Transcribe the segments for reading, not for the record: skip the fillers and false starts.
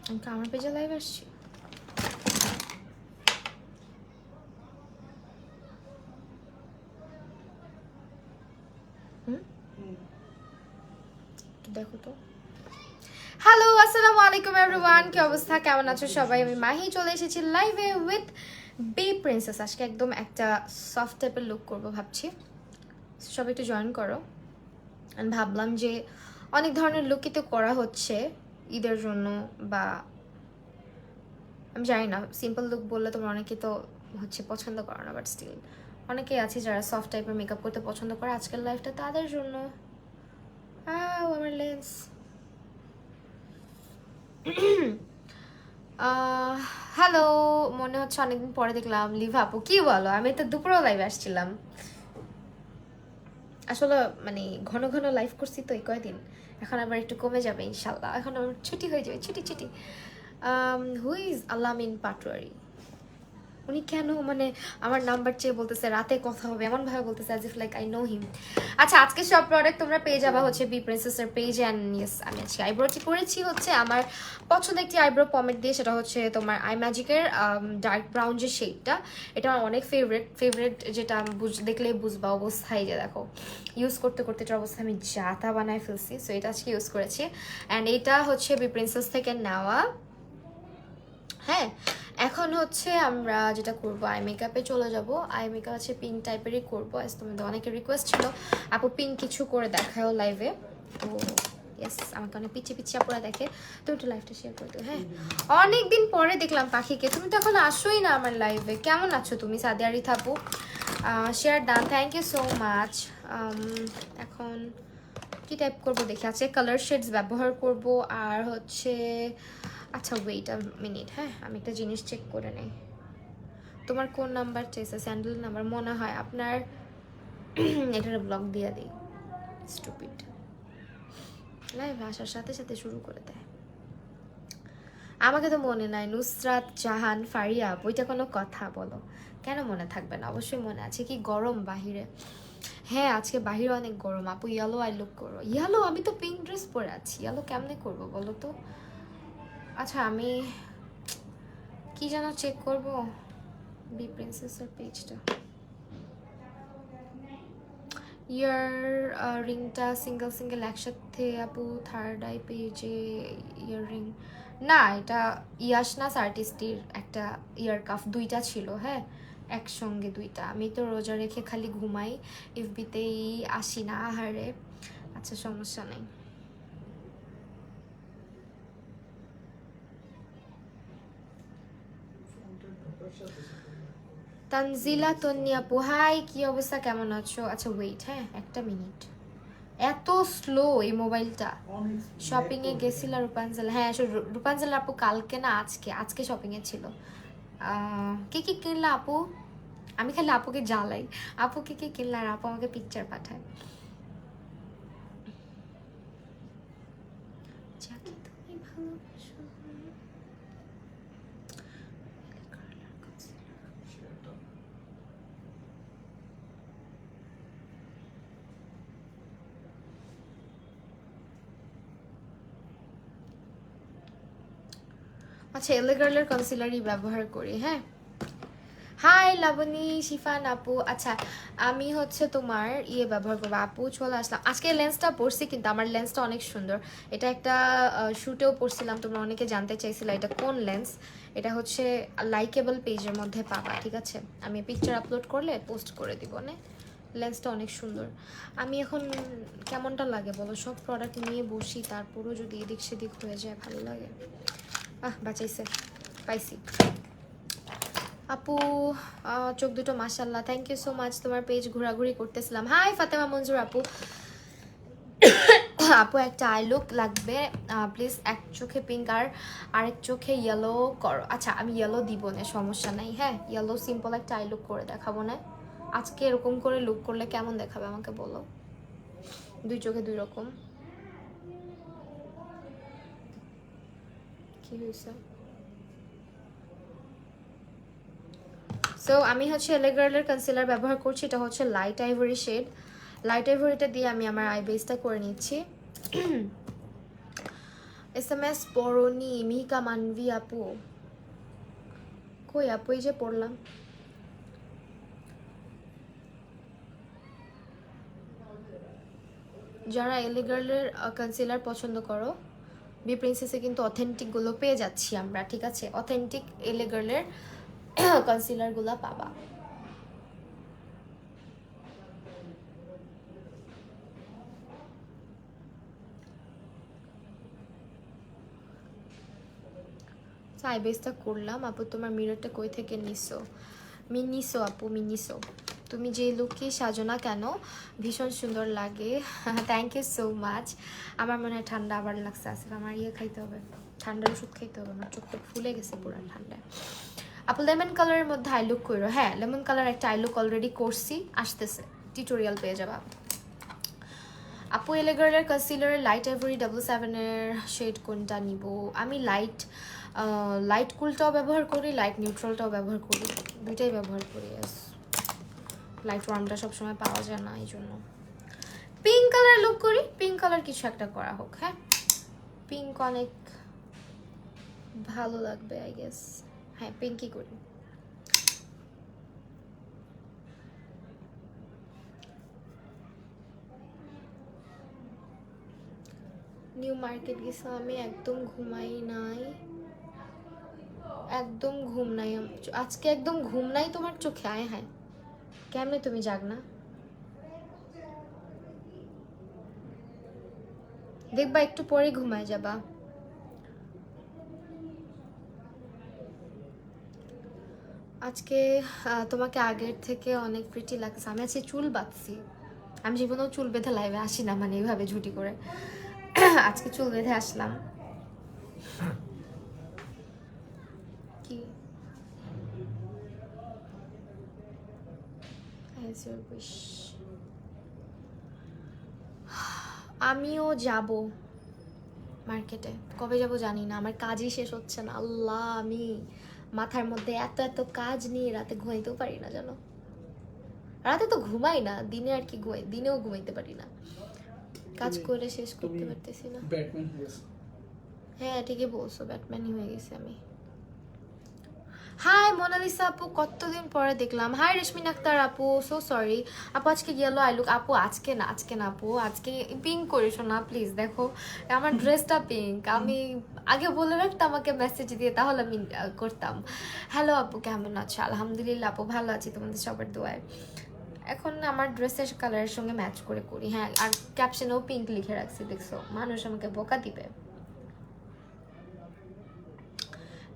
আমার পেজে লাইভ আসছি। দেখো তো। হ্যালো, আসসালামু আলাইকুম এভরিওয়ান, কি অবস্থা, কেমন আছো সবাই? আমি মাহি চলে এসেছি লাইভে উইথ বি প্রিন্সেস। আজকে একদম একটা সফট টাইপের লুক করবো ভাবছি, সবাই একটু জয়েন করো। আমি ভাবলাম যে অনেক ধরনের লুকই তো করা হচ্ছে ঈদের জন্য, বা আমি জানি না, সিম্পল লুক বললে তোমরা অনেকে তো হচ্ছে পছন্দ করো না, বাট স্টিল অনেকেই আছে যারা সফট টাইপের মেকআপ করতে পছন্দ করে আজকের লাইফটা তাদের জন্য। আমার লেন্স। হ্যালো, মনে হচ্ছে অনেকদিন পরে দেখলাম। লিভ আপু, কি বলো? আমি তো দুপুরেও লাইভে আসছিলাম। আসলে মানে ঘন ঘন লাইভ করছি তো এই কয়দিন, এখন আবার একটু কমে যাবে ইনশাল্লাহ। এখন আমার ছুটি হয়ে যাবে, ছুটি ছুটি। হু ইজ আলামিন পাটোয়ারি? উনি কেন মানে আমার নাম্বার চেয়ে বলতেছে রাতে কথা হবে, এমন ভাবে বলতেছে as if like I know him. আচ্ছা, আজকে সব প্রোডাক্ট তোমরা পেয়ে যাবা হচ্ছে বি প্রিন্সেসের পেজ। অ্যান্ড ইয়েস, আমি আজকে আইব্রোটি করেছি হচ্ছে আমার পছন্দের একটি আইব্রো পমেড দিয়ে। সেটা হচ্ছে তোমার আই ম্যাজিকের ডার্ক ব্রাউন যে শেডটা, এটা আমার অনেক ফেভারিট, যেটা দেখলেই বুঝবা অবস্থায়। যে দেখো, ইউজ করতে করতে এটার অবস্থা আমি যাতা বানায় ফেলছি। সো এটা আজকে ইউজ করেছি। অ্যান্ড এটা হচ্ছে বি প্রিন্সেস থেকে নেওয়া। হ্যাঁ, এখন হচ্ছে আমরা যেটা করবো, আই মেকআপে চলে যাব। আই মেকআপ আছে পিঙ্ক টাইপেরই করবো, আজ তোমাদের অনেকের রিকোয়েস্ট ছিল আপু পিঙ্ক কিছু করে দেখাও লাইভে। তো ইয়েস, আমাকে অনেক পিছিয়ে পিছিয়ে আপুরা দেখে, তুমি একটু লাইভটা শেয়ার করে দিও। হ্যাঁ, অনেকদিন পরে দেখলাম পাখিকে, তুমি তো এখন আসোই না আমার লাইভে। কেমন আছো তুমি সাদিয়া রিথা আপু? Share done, thank you so much. এখন কি টাইপ করবো দেখি। আছে কালার শেডস ব্যবহার করব, আর হচ্ছে আচ্ছা ওয়েট আ মিনিট, হ্যাঁ আমি একটা জিনিস চেক করে নেই। তোমার কোন নাম্বার চাইছে? স্যান্ডেল নাম্বার মনে হয় আপনার। এটার ব্লগ দিয়ে দিই, স্টুপিড। লাইভ আসার সাথে সাথে শুরু করে দেয়। আমাকে তো মনে নাই। নুসরাত জাহান ফারিয়া, বইটা কোনো কথা বলো। কেন মনে থাকবে না, অবশ্যই মনে আছে। কি গরম বাহিরে? হ্যাঁ, আজকে বাহিরে অনেক গরম আপু। ইয়েলো আই লুক করো। ইয়েলো? আমি তো পিঙ্ক ড্রেস পরে আছি, ইয়েলো কেমনে করবো বলো তো? আচ্ছা, আমি কি যেন চেক করবো বি প্রিন্সেসের পেজটা। ইয়ার রিংটা সিঙ্গেল সিঙ্গেল একসাথে আপু, থার্ড আই পেজে ইয়ার রিং না, এটা ইয়াসনাস আর্টিস্টির একটা ইয়ার কাফ, দুইটা ছিল। হ্যাঁ, একসঙ্গে দুইটা। আমি তো রোজা রেখে খালি ঘুমাই, এফবিতেই আসি না আহারে। আচ্ছা, সমস্যা নেই। তানজিলা তন্নি আপু, হাই, কি অবস্থা, কেমন আছো? আচ্ছা ওয়েট, হ্যাঁ একটা মিনিট। এত স্লো এই মোবাইলটা। শপিং এ গেছিল রূপাঞ্জল? হ্যাঁ, রূপাঞ্জল আপু কালকে না আজকে, আজকে শপিং এ ছিল। কি কি কিনলা আপু? আমি খালি আপুকে জ্বালাই, আপু কি কি কিনলা, আর আপু আমাকে পিকচার পাঠায়। যাকে তুমি ভালোবাসো। আচ্ছা, এলে গার্লের কনসিলারই ব্যবহার করি। হ্যাঁ, হাই লাবণী শিফান আপু। আচ্ছা, আমি হচ্ছে তোমার ইয়ে ব্যবহার করবো আপু। চলে আসলাম। আজকে লেন্সটা পরছি, কিন্তু আমার লেন্সটা অনেক সুন্দর। এটা একটা শ্যুটেও পরছিলাম, তোমরা অনেকে জানতে চাইছিলা এটা কোন লেন্স। এটা হচ্ছে লাইকেবল পেজের মধ্যে পাবা, ঠিক আছে? আমি পিকচার আপলোড করলে পোস্ট করে দিব না। লেন্সটা অনেক সুন্দর। আমি এখন কেমনটা লাগে বলো, সব প্রোডাক্ট নিয়ে বসি, তারপরও যদি এদিক সেদিক হয়ে যায় ভালো লাগে। বাঁচাইছে, পাইছি আপু। চোখ দুটো মাশাল্লাহ, থ্যাংক ইউ সো মাচ। তোমার পেজ ঘোরাঘুরি করতেছিলাম। হাই ফাতেমা মঞ্জুর আপু। আপু একটা আই লুক লাগবে প্লিজ, এক চোখে পিঙ্ক আর আরেক চোখে ইয়েলো করো। আচ্ছা, আমি ইয়েলো দিব না, সমস্যা নাই। হ্যাঁ, ইয়েলো সিম্পল একটা আই লুক করে দেখাবো না। আজকে এরকম করে লুক করলে কেমন দেখাবে আমাকে বলো? দুই চোখে দুই রকম। কি হয়েছে? সো আমি হচ্ছে এলে গার্লের কনসিলার ব্যবহার করছি। এটা হচ্ছে লাইট আইভরি শেড। লাইট আইভরিটা দিয়ে আমি আমার আই বেসটা করে নিচ্ছি। SMS পড়নি মিহিকা মানভি আপু, কই আপু? এই যে পড়লাম। যারা এলি গার্লের কনসিলার পছন্দ করো, বি প্রিন্সেসে কিন্তু অথেন্টিকগুলো পেয়ে যাচ্ছি আমরা, ঠিক আছে? অথেন্টিক এলি গার্লের কনসিলারগুলো পাবা। আইবেসটা করলাম। আপু তোমার মিররটা কই থেকে নিছো? মিনিসো আপু, মিনিসো। তুমি যে লুকই সাজো না কেন ভীষণ সুন্দর লাগে। Thank you so much. আমার মনে হয় ঠান্ডা আবার লাগছে। আসলে আমার ইয়ে খাইতে হবে, ঠান্ডার ওষুধ খাইতে হবে, আমার চোখটা ফুলে গেছে পুরো ঠান্ডায়। আপু লেমন কালারের মধ্যে আই লুক করো। হ্যাঁ, লেমন কালার একটা আই লুক অলরেডি করছি, আসতেছে, টিউটোরিয়াল পেয়ে যাবা। আপু এলে গার্লের কনসিলারের লাইট এভারি 77-এর শেড কোনটা নিব? আমি লাইট কুলটাও ব্যবহার করি, লাইট নিউট্রালটাও ব্যবহার করি, দুইটাই ব্যবহার করি। লাইট ওয়ার্মটা সবসময় পাওয়া যায় না, এই জন্য পিঙ্ক কালার লুক করি। পিঙ্ক কালার কিছু একটা করা হোক। হ্যাঁ, পিঙ্ক অনেক ভালো লাগবে আই গেস। হ্যাঁ, পিঙ্কই করি। নিউ মার্কেট গেছিলাম আমি, একদম ঘুমাই নাই, একদম ঘুম নাই আজকে, একদম ঘুম নাই তোমার চোখে? আয় হায়, কেমনে তুমি জাগ না? দেখবা একটু পরে ঘুমায় যাবা। আজকে তোমাকে আগের থেকে অনেক প্রিটি লাগছে। আমি আজকে চুল বাঁধছি, আমি জীবনেও চুল বেঁধে লাইভে আসি না, মানে এইভাবে ঝুটি করে। আজকে চুল বেঁধে আসলাম। কি আমিও যাব মার্কেটে, কবে যাব জানি না, আমার কাজই শেষ হচ্ছে না। আল্লাহ, আমি মাথার মধ্যে এত এত কাজ নিয়ে রাতে ঘুমাইতেও পারি না জানো। রাতে তো ঘুমাই না, দিনে আর কি ঘুমাই, দিনেও ঘুমাইতে পারি না, কাজ করে শেষ করতে পারতেছি না। হ্যাঁ, ঠিকই বলছো, ব্যাটম্যানই হয়ে গেছে আমি। হাই মোনালিসা আপু, কতদিন পরে দেখলাম। হাই রেশমিন আক্তার আপু, সো সরি আপু, আজকে ইয়েলো আই লুক। আপু আজকে না, আজকে না আপু, আজকে পিঙ্ক করিস না প্লিজ। দেখো আমার ড্রেসটা পিঙ্ক, আমি আগে বলে রাখতাম আমাকে মেসেজ দিয়ে, তাহলে আমি করতাম। হ্যালো আপু, কেমন আছো? আলহামদুলিল্লাহ আপু, ভালো আছি তোমাদের সবার দোয়ায়। এখন আমার ড্রেসের কালারের সঙ্গে ম্যাচ করে করি। হ্যাঁ, আর ক্যাপশনেও পিঙ্ক লিখে রাখছি, দেখছো? মানুষ আমাকে বোকা দিবে।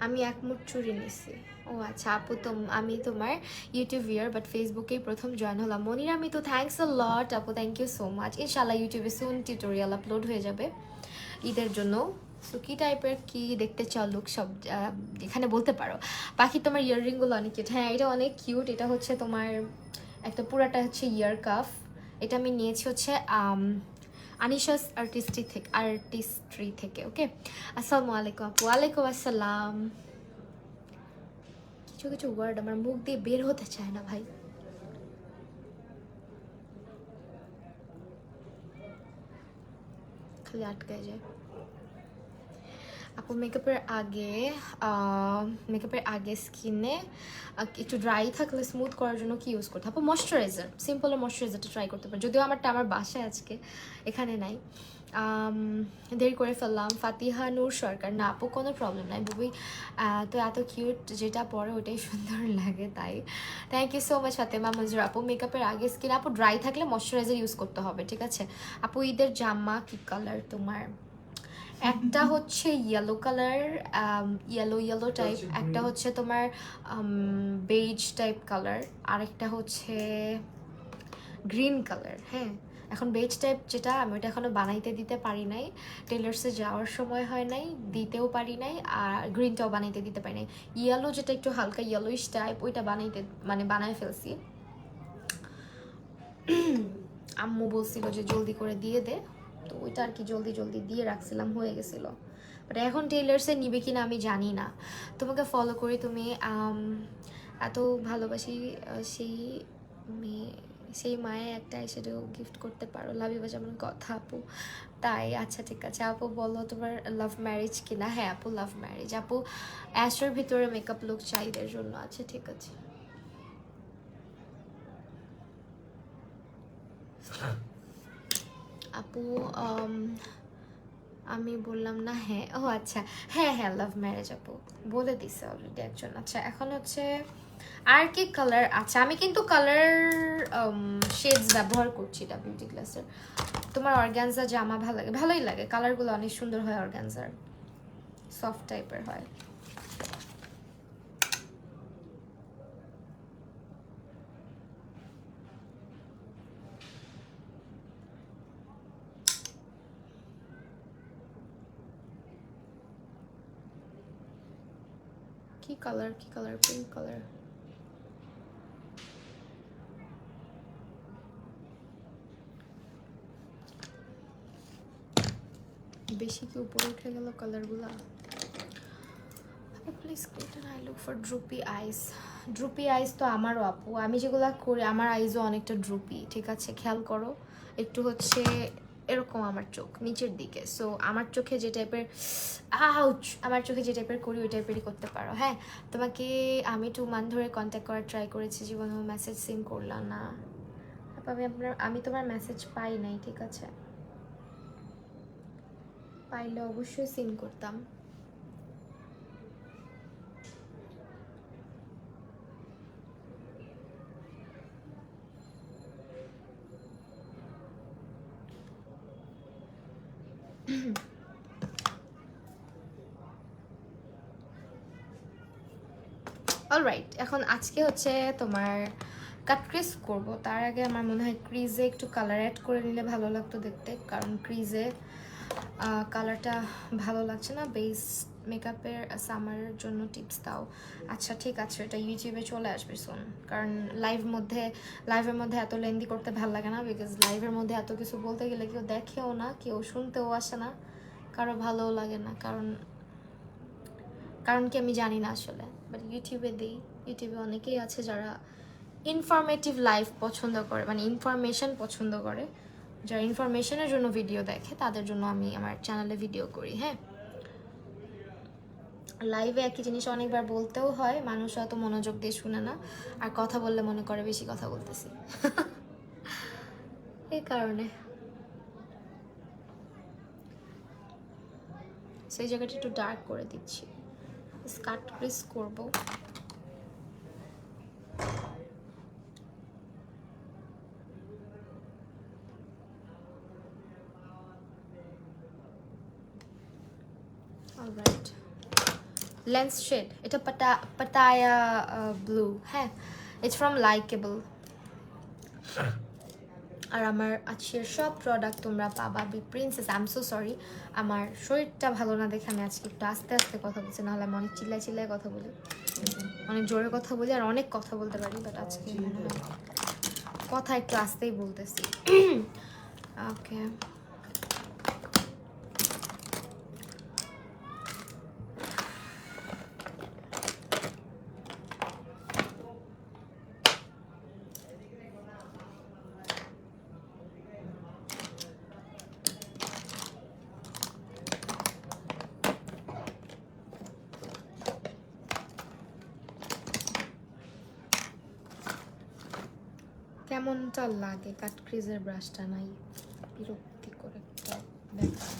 আমি এক মুঠ চুরি নিছি। ও আচ্ছা আপু, আমি তোমার ইউটিউব ভিউয়ার, বাট ফেসবুকেই প্রথম জয়েন হলাম। মনির আমি তো, থ্যাংকস আ লট আপু, থ্যাংক ইউ সো মাচ। ইনশাল্লাহ ইউটিউবে সুন টিউটোরিয়াল আপলোড হয়ে যাবে ঈদের জন্য। সো কী টাইপের কি দেখতে চাও লুক, সব এখানে বলতে পারো। পাখি তোমার ইয়াররিংগুলো অনেক কিউট। হ্যাঁ, এটা অনেক কিউট। এটা হচ্ছে তোমার একটা পুরাটা হচ্ছে ইয়ার কাফ। এটা আমি নিয়েছি হচ্ছে আনিশাস আর্টিস্ট্রি থেকে। ওকে, আসসালামু আলাইকুম আপু। ওয়ালাইকুম আসসালাম। কিছু কিছু ওয়ার্ড আমার মুখ দিয়ে বের হতে চায় না ভাই। খালি আটকায় যায়। আপু মেকআপের আগে স্কিনে একটু ড্রাই থাকলে স্মুথ করার জন্য কি ইউজ করতে? আপু ময়শ্চারাইজার, সিম্পলের ময়শ্চারাইজারটা ট্রাই করতে পারো, যদিও আমারটা আমার বাসায় আজকে, এখানে নাই। দেরি করে ফেললাম। ফাতিহা নূর সরকার, না আপু কোনো প্রবলেম নাই বুবি, তো এত কিউট যেটা পরে ওটাই সুন্দর লাগে, তাই thank you so much Fatema Manzur আপু। মেকআপের আগে স্কিন আপু ড্রাই থাকলে ময়শ্চারাইজার ইউজ করতে হবে, ঠিক আছে আপু। ঈদের জামা কি কালার তোমার? একটা হচ্ছে ইয়েলো কালার, ইয়েলো টাইপ, একটা হচ্ছে তোমার বেজ টাইপ কালার, আরেকটা হচ্ছে গ্রিন কালার। হ্যাঁ, এখন বেজ টাইপ যেটা, আমি ওটা এখনো বানাইতে দিতে পারি নাই, টেলার্সে যাওয়ার সময় হয় নাই, দিতেও পারি নাই, আর গ্রিনটাও বানাইতে দিতে পারি নাই। ইয়েলো যেটা একটু হালকা ইয়েলোইশ টাইপ, ওইটা বানাই ফেলছি। আম্মু বলছিল যে জলদি করে দিয়ে দে, তো ওইটা আর কি জলদি জলদি দিয়ে রাখছিলাম, হয়ে গেছিলো। বাট এখন টেলার্সে নিবে কিনা আমি জানি না। তোমাকে ফলো করি, তুমি এত ভালোবাসি সেই মেয়ে সেই মায়ে একটা আইশ্যাডো গিফট করতে পারো। লাভিবা যেমন কথা আপু, তাই আচ্ছা ঠিক আছে আপু বলো তোমার লাভ ম্যারেজ কিনা। হ্যাঁ আপু লাভ ম্যারেজ। আপু অ্যাশোর ভিতরে মেকআপ লুক চাইদের জন্য। আচ্ছা ঠিক আছে আপু। আমি বললাম না হ্যাঁ, ও আচ্ছা হ্যাঁ হ্যাঁ লাভ ম্যারেজ আপু বলে দিছে অলরেডি একজন। আচ্ছা এখন হচ্ছে আর কি কালার। আচ্ছা আমি কিন্তু কালার শেডস ব্যবহার করছি এটা বিউটি ক্লাসের। তোমার অর্গানজা জামা ভালো লাগে? ভালোই লাগে, কালারগুলো অনেক সুন্দর হয়, অর্গানজার সফট টাইপের হয়। কি কালার কি কালার? Pink colour. বেশি কি উপরে উঠে গেল কালারগুলা? Please create eye look for droopy eyes. Droopy eyes তো আমারও আপু, আমি যেগুলো করি আমার আইসও অনেকটা ড্রুপি, ঠিক আছে খেয়াল করো একটু হচ্ছে এরকম আমার চোখ নিচের দিকে। সো আমার চোখে যে টাইপের আউচ, আমার চোখে যে টাইপের করি ওই টাইপেরই করতে পারো। হ্যাঁ তোমাকে আমি 2 মান্থ ধরে কন্ট্যাক্ট করার ট্রাই করেছি, জীবনে মেসেজ সিন করলাম না। আমি তোমার মেসেজ পাই নাই, ঠিক আছে পাইলে অবশ্যই সিন করতাম। অলরাইট এখন আজকে হচ্ছে তোমার কাট ক্রিজ করবো। তার আগে আমার মনে হয় ক্রিজে একটু কালার অ্যাড করে নিলে ভালো লাগতো দেখতে, কারণ ক্রিজে কালারটা ভালো লাগছে না। বেস মেকআপের সামারের জন্য টিপস দাও। আচ্ছা ঠিক আছে, এটা ইউটিউবে চলে আসবে শোন, কারণ লাইভের মধ্যে এত লেন্দি করতে ভালো লাগে না, বিকজ লাইভের মধ্যে এত কিছু বলতে গেলে কেউ দেখেও না, কেউ শুনতেও আসে না, কারো ভালোও লাগে না। কারণ কি আমি জানি না আসলে, বাট ইউটিউবে দিই। ইউটিউবে অনেকেই আছে যারা ইনফরমেটিভ লাইফ পছন্দ করে, মানে ইনফরমেশন পছন্দ করে, যারা ইনফরমেশনের জন্য ভিডিও দেখে তাদের জন্য আমি আমার চ্যানেলে ভিডিও করি। হ্যাঁ লাইভে একই জিনিস অনেকবার বলতেও হয়, মানুষ অত মনোযোগ দিয়ে শুনে না, আর কথা বললে মনে করে বেশি কথা বলতেছি। এই কারণে সেই জায়গাটা একটু ডার্ক করে দিচ্ছি, স্কার্ট ক্রিজ করবো। অলরাইট লেন্স শেড এটা পাতায়া ব্লু। হ্যাঁ ইটস ফ্রম লাইকেবল। আর আমার আজকের সব প্রোডাক্ট তোমরা পাবা B princess. I am so sorry, আমার শরীরটা ভালো না দেখে আমি আজকে একটু আস্তে আস্তে কথা বলছি, নাহলে আমি অনেক চিল্লায় চিল্লায় কথা বলি, অনেক জোরে কথা বলি, আর অনেক কথা বলতে পারি, বাট আজকে মনে হয় কথা একটু আস্তেই বলতেছি। ওকে কেমনটা লাগে কাট ক্রিজের ব্রাশটা নাই? বিরক্তি করে একটা ব্যাপার,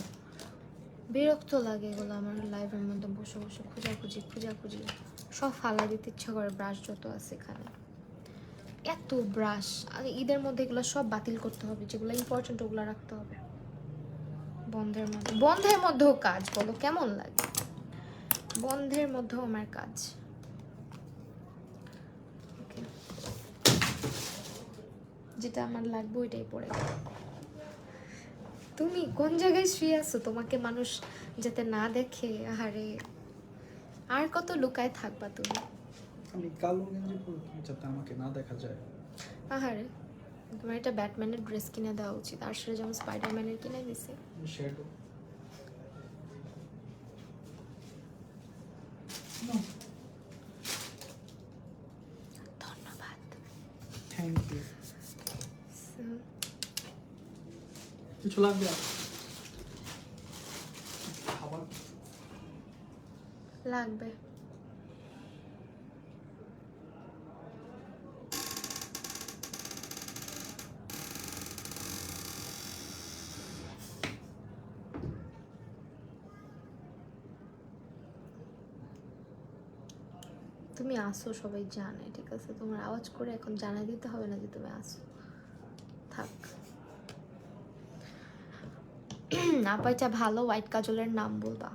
বিরক্ত লাগে এগুলো আমার লাইভের মধ্যে বসে বসে খোঁজাখুঁজি সব ফালা দিতে ইচ্ছা করে। ব্রাশ যত আছে এখানে এত ব্রাশ, আর ঈদের মধ্যে এগুলো সব বাতিল করতে হবে, যেগুলো ইম্পর্টেন্ট ওগুলো রাখতে হবে। বন্ধের মধ্যেও কাজ, বলো কেমন লাগে? বন্ধের মধ্যেও আমার কাজ। যেটা আমার লাগবে ওইটাই পড়ে। তুমি কোন জায়গায় শুয়ে আছো? তোমাকে মানুষ যাতে না দেখে, আহারে আর কত লুকায় থাকবা তুমি? আমি কালো গেঞ্জি পরে যাতে আমাকে না দেখা যায়। আহারে তোমার এটা ব্যাটম্যানের ড্রেস কিনে দেওয়া উচিত, আর সেটা যেমন স্পাইডারম্যানের কিনে দিছে। শ্যাডো ধন্যবাদ, থ্যাংক ইউ। কিছু লাগবে খাবার? লাগবে। তুমি আসো, সবাই জানে, ঠিক আছে? তোমার আওয়াজ করে এখন জানাই দিতে হবে না যে তুমি আসো, থাক। আপা এটা ভালো হোয়াইট কাজলের নাম বলবা?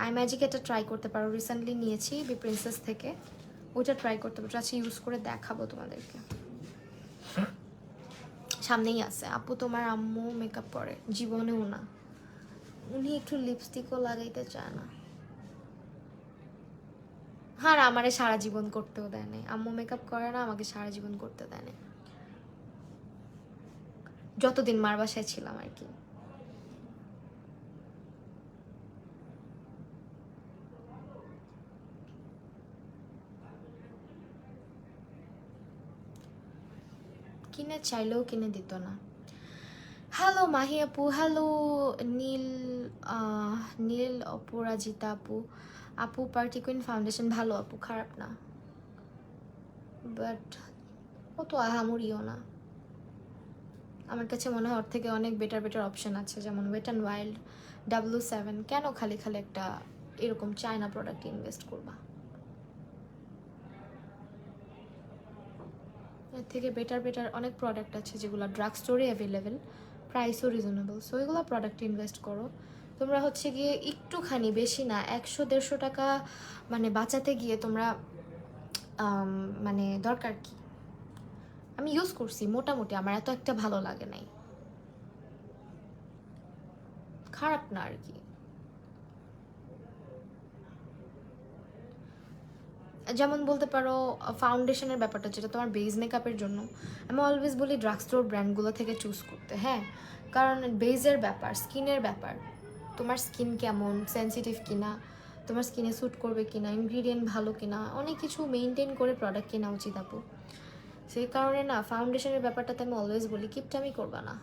আই ম্যাজিক এটা ট্রাই করতে পারো, রিসেন্টলি নিয়েছি বি প্রিন্সেস থেকে, ওইটা ট্রাই করতে পারো। আচ্ছা ইউজ করে দেখাবো তোমাদেরকে, সামনেই আছে। আপু তোমার আম্মু মেকআপ করে? জীবনেও না, উনি একটু লিপস্টিকও লাগাইতে চায় না। হ্যাঁ, আমারে সারা জীবন করতেও দেয় নাই, আম্মু মেকআপ করে না, আমাকে সারা জীবন করতে দেয় নাই, যতদিন মার বাসায় ছিলাম আর কি। কিনে চাইলেও কিনে দিত না। হ্যালো মাহি আপু, হ্যালো নীল, নীল অপরাজিতা আপু। আপু পার্টি কুইন ফাউন্ডেশন ভালো আপু, খারাপ না, বাট অত আহামরিও না। আমার কাছে মনে হয় ওর থেকে অনেক বেটার বেটার অপশন আছে, যেমন ওয়েট অ্যান্ড ওয়াইল্ড, W7। কেন খালি খালি একটা এরকম চায়না প্রোডাক্ট ইনভেস্ট করবা? এর থেকে বেটার বেটার অনেক প্রোডাক্ট আছে যেগুলো ড্রাগ স্টোরে অ্যাভেলেবেল, প্রাইসও রিজনেবল। সো এগুলো প্রোডাক্টে ইনভেস্ট করো। তোমরা হচ্ছে গিয়ে একটুখানি, বেশি না, 100-150 টাকা মানে বাঁচাতে গিয়ে তোমরা মানে দরকার কি? আমি ইউজ করছি মোটামুটি, আমার এত একটা ভালো লাগে নাই, খারাপ না আর কি। যেমন বলতে পারো ফাউন্ডেশনের ব্যাপারটা, যেটা তোমার বেজ মেকআপের জন্য, আমি অলওয়েজ বলি ড্রাগ স্টোর ব্র্যান্ডগুলো থেকে চুজ করতে। হ্যাঁ, কারণ বেজের ব্যাপার, স্কিনের ব্যাপার, তোমার স্কিন কেমন, সেন্সিটিভ কিনা, তোমার স্কিনে স্যুট করবে কিনা, ইনগ্রিডিয়েন্ট ভালো কিনা, অনেক কিছু মেনটেন করে প্রোডাক্ট কেনা উচিত আপু। সেই কারণে না, ফাউন্ডেশনের ব্যাপারটাতে আমি অলওয়েজ বলি কিপটামি করবা না,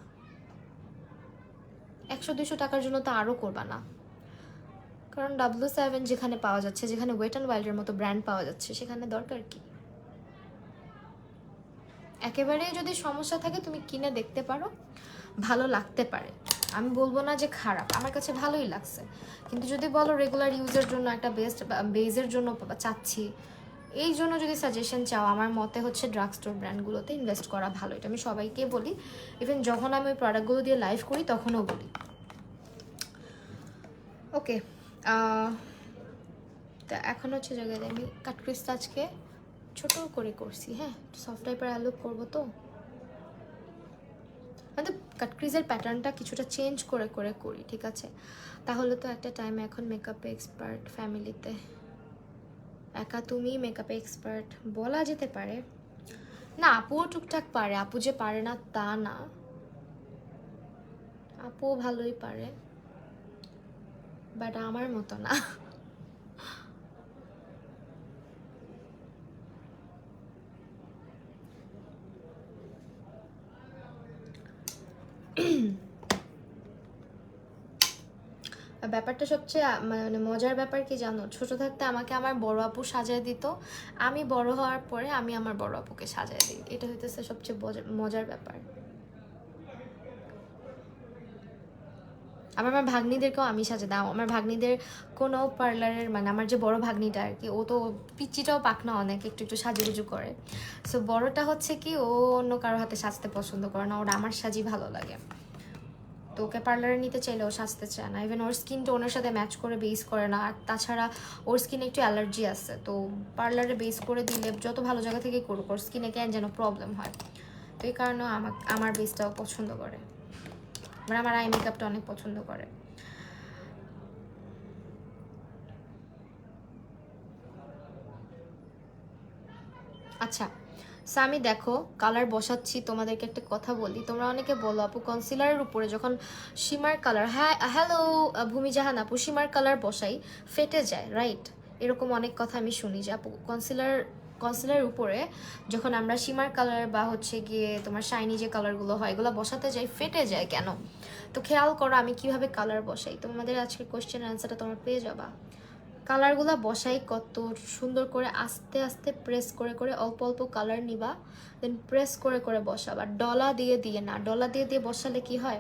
100-200 টাকার জন্য তো আরও করবা না। কারণ W7 যেখানে পাওয়া যাচ্ছে, যেখানে ওয়েট অ্যান্ড ওয়াইল্ডের মতো ব্র্যান্ড পাওয়া যাচ্ছে, সেখানে দরকার কি? একেবারে যদি সমস্যা থাকে তুমি কিনে দেখতে পারো, ভালো লাগতে পারে, আমি বলবো না যে খারাপ, আমার কাছে ভালোই লাগছে। কিন্তু যদি বলো রেগুলার ইউজের জন্য একটা বেজের জন্য চাচ্ছি, এই জন্য যদি সাজেশন চাও, আমার মতে হচ্ছে ড্রাগ স্টোর ব্র্যান্ডগুলোতে ইনভেস্ট করা ভালো। এটা আমি সবাইকে বলি, ইভেন যখন আমি ওই প্রোডাক্টগুলো দিয়ে লাইভ করি তখনও বলি। ওকে, তা এখন হচ্ছে জায়গায় আমি কাট ক্রিজটা আজকে ছোট করে করছি। হ্যাঁ, সফট টাইপের আলু করবো তো, মানে কাট ক্রিজের প্যাটার্নটা কিছুটা চেঞ্জ করে করে করি, ঠিক আছে? তাহলে তো একটা টাইমে এখন মেকআপে এক্সপার্ট ফ্যামিলিতে একা তুমি মেকআপে এক্সপার্ট বলা যেতে পারে। না, আপুও টুকটাক পারে, আপু যে পারে না তা না, আপুও ভালোই পারে, বাট আমার মতো না। ব্যাপারটা সবচেয়ে মানে মজার ব্যাপার কি জানো, ছোট থাকতে আমাকে আমার বড় আপু সাজায় দিত, আমি বড় হওয়ার পরে আমি আমার বড় আপুকে সাজায় দিই, এটা হইতেছে সবচেয়ে মজার ব্যাপার। আবার আমার ভাগ্নিদেরকেও আমি সাজে দাও, আমার ভাগ্নিদের কোনো পার্লারের, মানে আমার যে বড় ভাগ্নিটা আর কি, ও তো পিচ্চিটাও পাকনা, অনেক একটু একটু সাজুগুজু করে। সো বড়টা হচ্ছে কি, ও অন্য কারো হাতে সাজতে পছন্দ করে না, ওর আমার সাজি ভালো লাগে। তো ওকে পার্লারে নিতে চাইলে ও সাজতে চায় না, ইভেন ওর স্কিন টোনের সাথে ম্যাচ করে বেস করে না। আর তাছাড়া ওর স্কিনে একটু অ্যালার্জি আছে, তো পার্লারে বেস করে দিলে যত ভালো জায়গা থেকে করুক, ওর স্কিনে কেন যেন প্রবলেম হয়। তো এই কারণে আমার বেসটাও পছন্দ করে, মানে আমার আই মেকআপটা অনেক পছন্দ করে। আচ্ছা, সো আমি দেখো কালার বসাচ্ছি, তোমাদেরকে একটা কথা বলি। তোমরা অনেকে বলো আপু কনসিলারের উপরে যখন শিমার কালার, হ্যাঁ হ্যালো ভূমি জাহান আপু, শিমার কালার বসাই ফেটে যায়, রাইট? এরকম অনেক কথা আমি শুনি যে আপু কনসিলার কনসিলার উপরে যখন আমরা শিমার কালার বা হচ্ছে গিয়ে তোমার শাইনি যে কালারগুলো হয় এগুলো বসাতে যাই ফেটে যায় কেন? তো খেয়াল করো আমি কিভাবে কালার বসাই। তোমাদের আজকে কোশ্চেন অ্যান্সারটা তোমরা পেয়ে যাবা। কালারগুলো বসাই কত সুন্দর করে আস্তে আস্তে প্রেস করে করে অল্প অল্প কালার নিবা, দেন প্রেস করে করে বসাবা, ডলা দিয়ে দিয়ে না। ডলা দিয়ে দিয়ে বসালে কি হয়,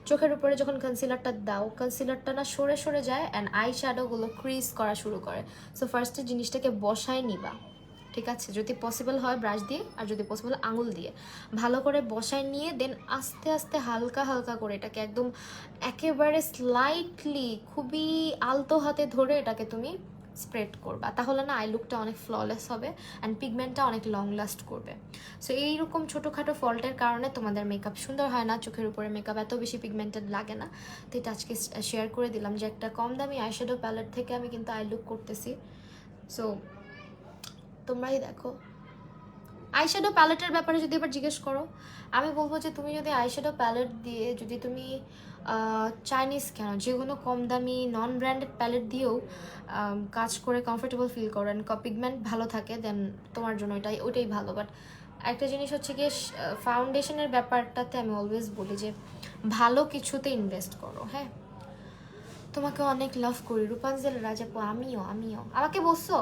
চোখের উপরে যখন কনসিলারটা দাও কনসিলারটা না সরে সরে যায় অ্যান্ড আই শ্যাডোগুলো ক্রিজ করা শুরু করে। সো ফার্স্টে জিনিসটাকে বসায় নিবা, ঠিক আছে? যদি পসিবল হয় ব্রাশ দিয়ে, আর যদি পসিবল আঙুল দিয়ে ভালো করে বসায় নিয়ে দেন আস্তে আস্তে হালকা হালকা করে এটাকে একদম একেবারে স্লাইটলি খুবই আলতো হাতে ধরে এটাকে তুমি স্প্রেড করবা। তাহলে না আই লুকটা অনেক ফ্ললেস হবে অ্যান্ড পিগমেন্টটা অনেক লং লাস্ট করবে। সো এইরকম ছোটোখাটো ফল্টের কারণে তোমাদের মেকআপ সুন্দর হয় না, চোখের উপরে মেকআপ এত বেশি পিগমেন্টেড লাগে না। তো এটা আজকে শেয়ার করে দিলাম যে একটা কম দামি আইশ্যাডো প্যালেট থেকে আমি কিন্তু আই লুক করতেছি। সো তোমরাই দেখো। আইশ্যাডো প্যালেটের ব্যাপারে যদি এবার জিজ্ঞেস করো, আমি বলবো যে তুমি যদি আইশ্যাডো প্যালেট দিয়ে যদি তুমি চাইনিজ কেন যে কোনো কম দামি নন ব্র্যান্ডেড প্যালেট দিয়েও কাজ করে কমফোর্টেবল ফিল করো অ্যান্ড পিগমেন্ট ভালো থাকে, দেন তোমার জন্য ওইটাই ভালো। বাট একটা জিনিস হচ্ছে গিয়ে ফাউন্ডেশনের ব্যাপারটাতে আমি অলওয়েজ বলি যে ভালো কিছুতে ইনভেস্ট করো। হ্যাঁ, তোমাকে অনেক লাভ করি রূপাঞ্জল রাজাপু। আমিও আমাকে বলছো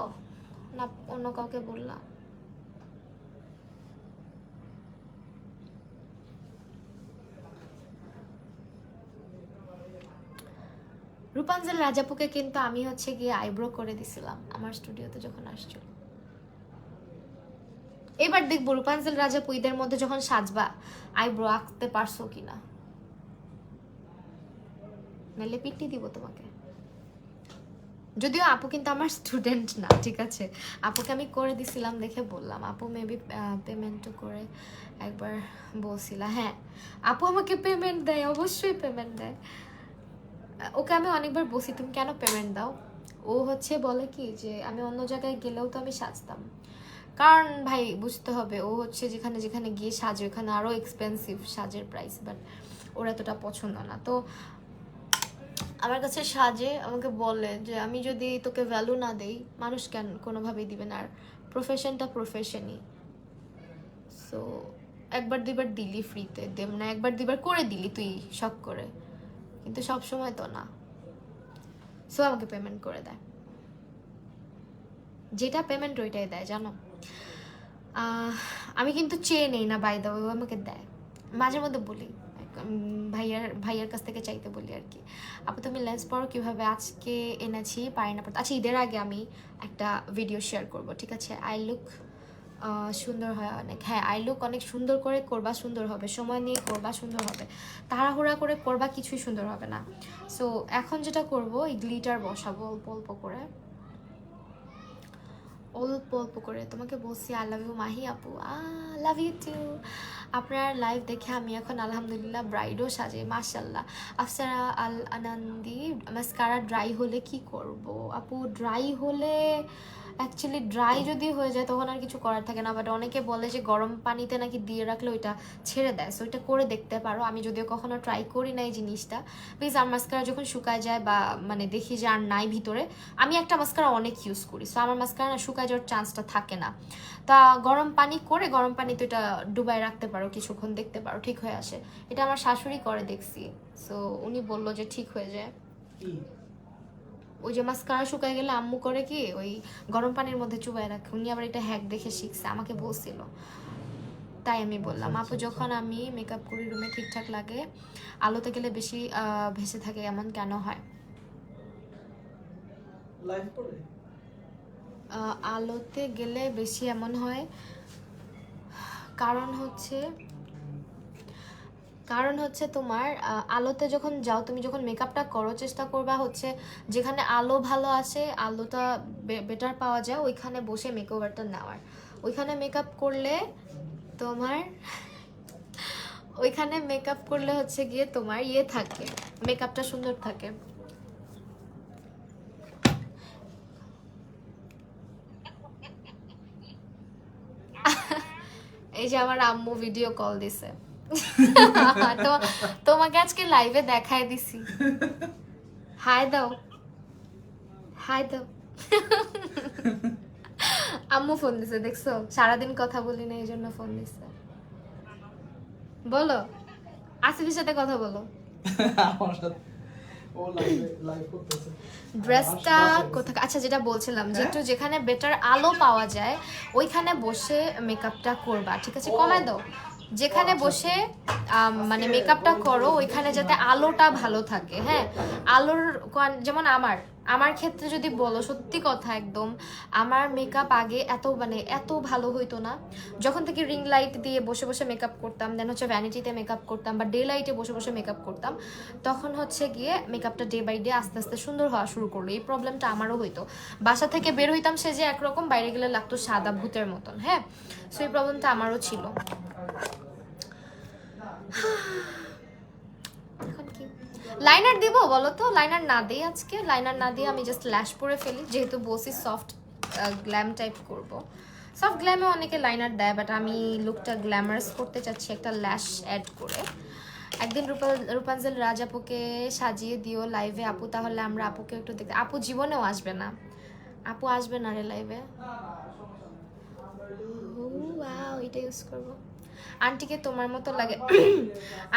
না অন্য কাউকে বললাম? রূপাঞ্জল রাজাপুকে কিন্তু আমি হচ্ছে গিয়ে আইব্রো করে দিছিলাম আমার স্টুডিওতে যখন আসছিল। এবার দেখবো রূপাঞ্জল রাজাপু ঈদের মধ্যে যখন সাজবা আইব্রো আঁকতে পারছো কিনা, নাহলে পিটি দিব তোমাকে। যদিও আপু কিন্তু আমার স্টুডেন্ট না, ঠিক আছে? আপুকে আমি করে দিছিলাম দেখে বললাম। আপু মেবি পেমেন্টও করে একবার বলছিলা। হ্যাঁ, আপু আমাকে পেমেন্ট দেয়, অবশ্যই পেমেন্ট দেয়। ওকে আমি অনেকবার বলছি তুমি কেন পেমেন্ট দাও। ও হচ্ছে বলে কি যে আমি অন্য জায়গায় গেলেও তো আমি সাজতাম। কারণ ভাই বুঝতে হবে, ও হচ্ছে যেখানে যেখানে গিয়ে সাজে ওখানে আরও এক্সপেন্সিভ সাজের প্রাইস, বাট ওর এতটা পছন্দ না। তো আমার কাছে সাজে আমাকে বলে যে আমি যদি তোকে ভ্যালু না দেই মানুষ কেন কোনোভাবেই দিবে না। আর প্রফেশনটা প্রফেশনই। সো একবার দুইবার দিলি ফ্রিতে, দেব না একবার দুইবার করে দিলি তুই শখ করে, কিন্তু সব সময় তো না। সো আমাকে পেমেন্ট করে দেয়, যেটা পেমেন্ট ওইটাই দেয় জানো। আমি কিন্তু চেয়ে নেই না, বাই দা ওয়ে আমাকে দেয়। মাঝে মধ্যে বলি ভাইয়ার কাছ থেকে চাইতে বলি আর কি, আপু তুমি লেন্স পরো কীভাবে, আজকে এনেছি পারি না পড়তে। আচ্ছা ঈদের আগে আমি একটা ভিডিও শেয়ার করব, ঠিক আছে? আই লুক সুন্দর হয় অনেক। হ্যাঁ, আই লুক অনেক সুন্দর করে করবা, সুন্দর হবে। সময় নিয়ে করবা, সুন্দর হবে। তাড়াহুড়া করে করবা, কিছুই সুন্দর হবে না। সো এখন যেটা করব, এই গ্লিটার বসাবো অল্প অল্প করে, অল্প অল্প করে। তোমাকে বলছি আই লাভ ইউ মাহি আপু, লাভ ইউ টু। আপনার লাইভ দেখে আমি এখন আলহামদুলিল্লাহ ব্রাইডও সাজে, মাশাল্লাহ। আফসারা আল আনন্দি, মাস্কারা ড্রাই হলে কি করব আপু? ড্রাই হলে অ্যাকচুয়ালি ড্রাই যদি হয়ে যায় তখন আর কিছু করার থাকে না, বাট অনেকে বলে যে গরম পানিতে নাকি দিয়ে রাখলে ওইটা ছেড়ে দেয়। সো ওইটা করে দেখতে পারো। আমি যদিও কখনো ট্রাই করি না এই জিনিসটা, প্লিজ। আর মাস্কারা যখন শুকায় যায় বা মানে দেখি যে আর নাই ভিতরে, আমি একটা মাস্কারা অনেক ইউজ করি, সো আমার মাস্কারা না শুকায় যাওয়ার চান্সটা থাকে না। তা গরম পানি করে গরম পানিতে এটা ডুবাই রাখতে পারো কিছুক্ষণ, দেখতে পারো ঠিক হয়ে আসে। এটা আমার শাশুড়ি করে দেখছি, সো উনি বললো যে ঠিক হয়ে যায়। ওই যে মাস্কারা শুকায় গেলে আম্মু করে কি ওই গরম পানির মধ্যে চুবাই রাখে। উনি আবার এটা হ্যাক দেখে শিখছে, আমাকে বলছিল, তাই আমি বললাম। আপু যখন আমি মেকআপ করি রুমে ঠিকঠাক লাগে, আলোতে গেলে বেশি ভেসে থাকে, এমন কেন হয়? আলোতে গেলে বেশি এমন হয় কারণ হচ্ছে তোমার আলোতে যখন যাও, তুমি যখন মেকআপটা করো চেষ্টা করবা হচ্ছে যেখানে আলো ভালো আসে, আলোটা বেটার পাওয়া যায়, ওইখানে বসে মেকওভারটা নেওয়ার। ওইখানে মেকআপ করলে তোমার হচ্ছে গিয়ে তোমার ইয়ে থাকে, মেকআপটা সুন্দর থাকে। এই যে আমার আম্মু ভিডিও কল দিছে, তো তোমাকে আজকে লাইভে দেখায় দিছি। হাই দাও, হাই দাও। আম্মু ফোন দিছে, দেখছো সারাদিন কথা বলি না এই জন্য ফোন দিছে। বলো, আসিফের সাথে কথা বলো। আমার সাথে ও লাইভ করতেছে। ড্রেসটা কোথা, আচ্ছা যেটা বলছিলাম যে একটু যেখানে বেটার আলো পাওয়া যায় ওইখানে বসে মেকআপটা করবা, ঠিক আছে? কমায় দাও, যেখানে বসে মানে মেকআপটা করো ওইখানে যাতে আলোটা ভালো থাকে। হ্যাঁ, আলোর যেমন আমার ক্ষেত্রে যদি বলো, সত্যি কথা একদম, আমার মেকআপ আগে এত মানে এত ভালো হইতো না। যখন থেকে রিং লাইট দিয়ে বসে বসে মেকআপ করতাম, দেন হচ্ছে ভ্যানিটিতে মেকআপ করতাম বা ডে লাইটে বসে বসে মেকআপ করতাম, তখন হচ্ছে গিয়ে মেকআপটা ডে বাই ডে আস্তে আস্তে সুন্দর হওয়া শুরু করলো। এই প্রবলেমটা আমারও হইতো, বাসা থেকে বের হইতাম সে যে একরকম, বাইরে গেলে লাগতো সাদা ভূতের মতন। হ্যাঁ, সো এই প্রবলেমটা আমারও ছিল। এখন কি লাইনার দিব বলো তো? লাইনার না দিই, আজকে লাইনার না দিয়ে আমি জাস্ট ল্যাশ পরে ফেলি, যেহেতু বসি সফট গ্ল্যাম টাইপ করব। সফট গ্ল্যামে অনেকে লাইনার দেয়, বাট আমি লুকটা গ্ল্যামারাস করতে চাচ্ছি একটা ল্যাশ অ্যাড করে। একদিন রূপাঞ্জল রাজ আপুকে সাজিয়ে দিও লাইভে আপু, তাহলে আমরা আপুকে একটু দেখতে। আপু জীবনেও আসবে না, আপু আসবে না রে লাইভে। ওয়াও, এটা ইউজ করবো। আন্টিকে তোমার মতো লাগে?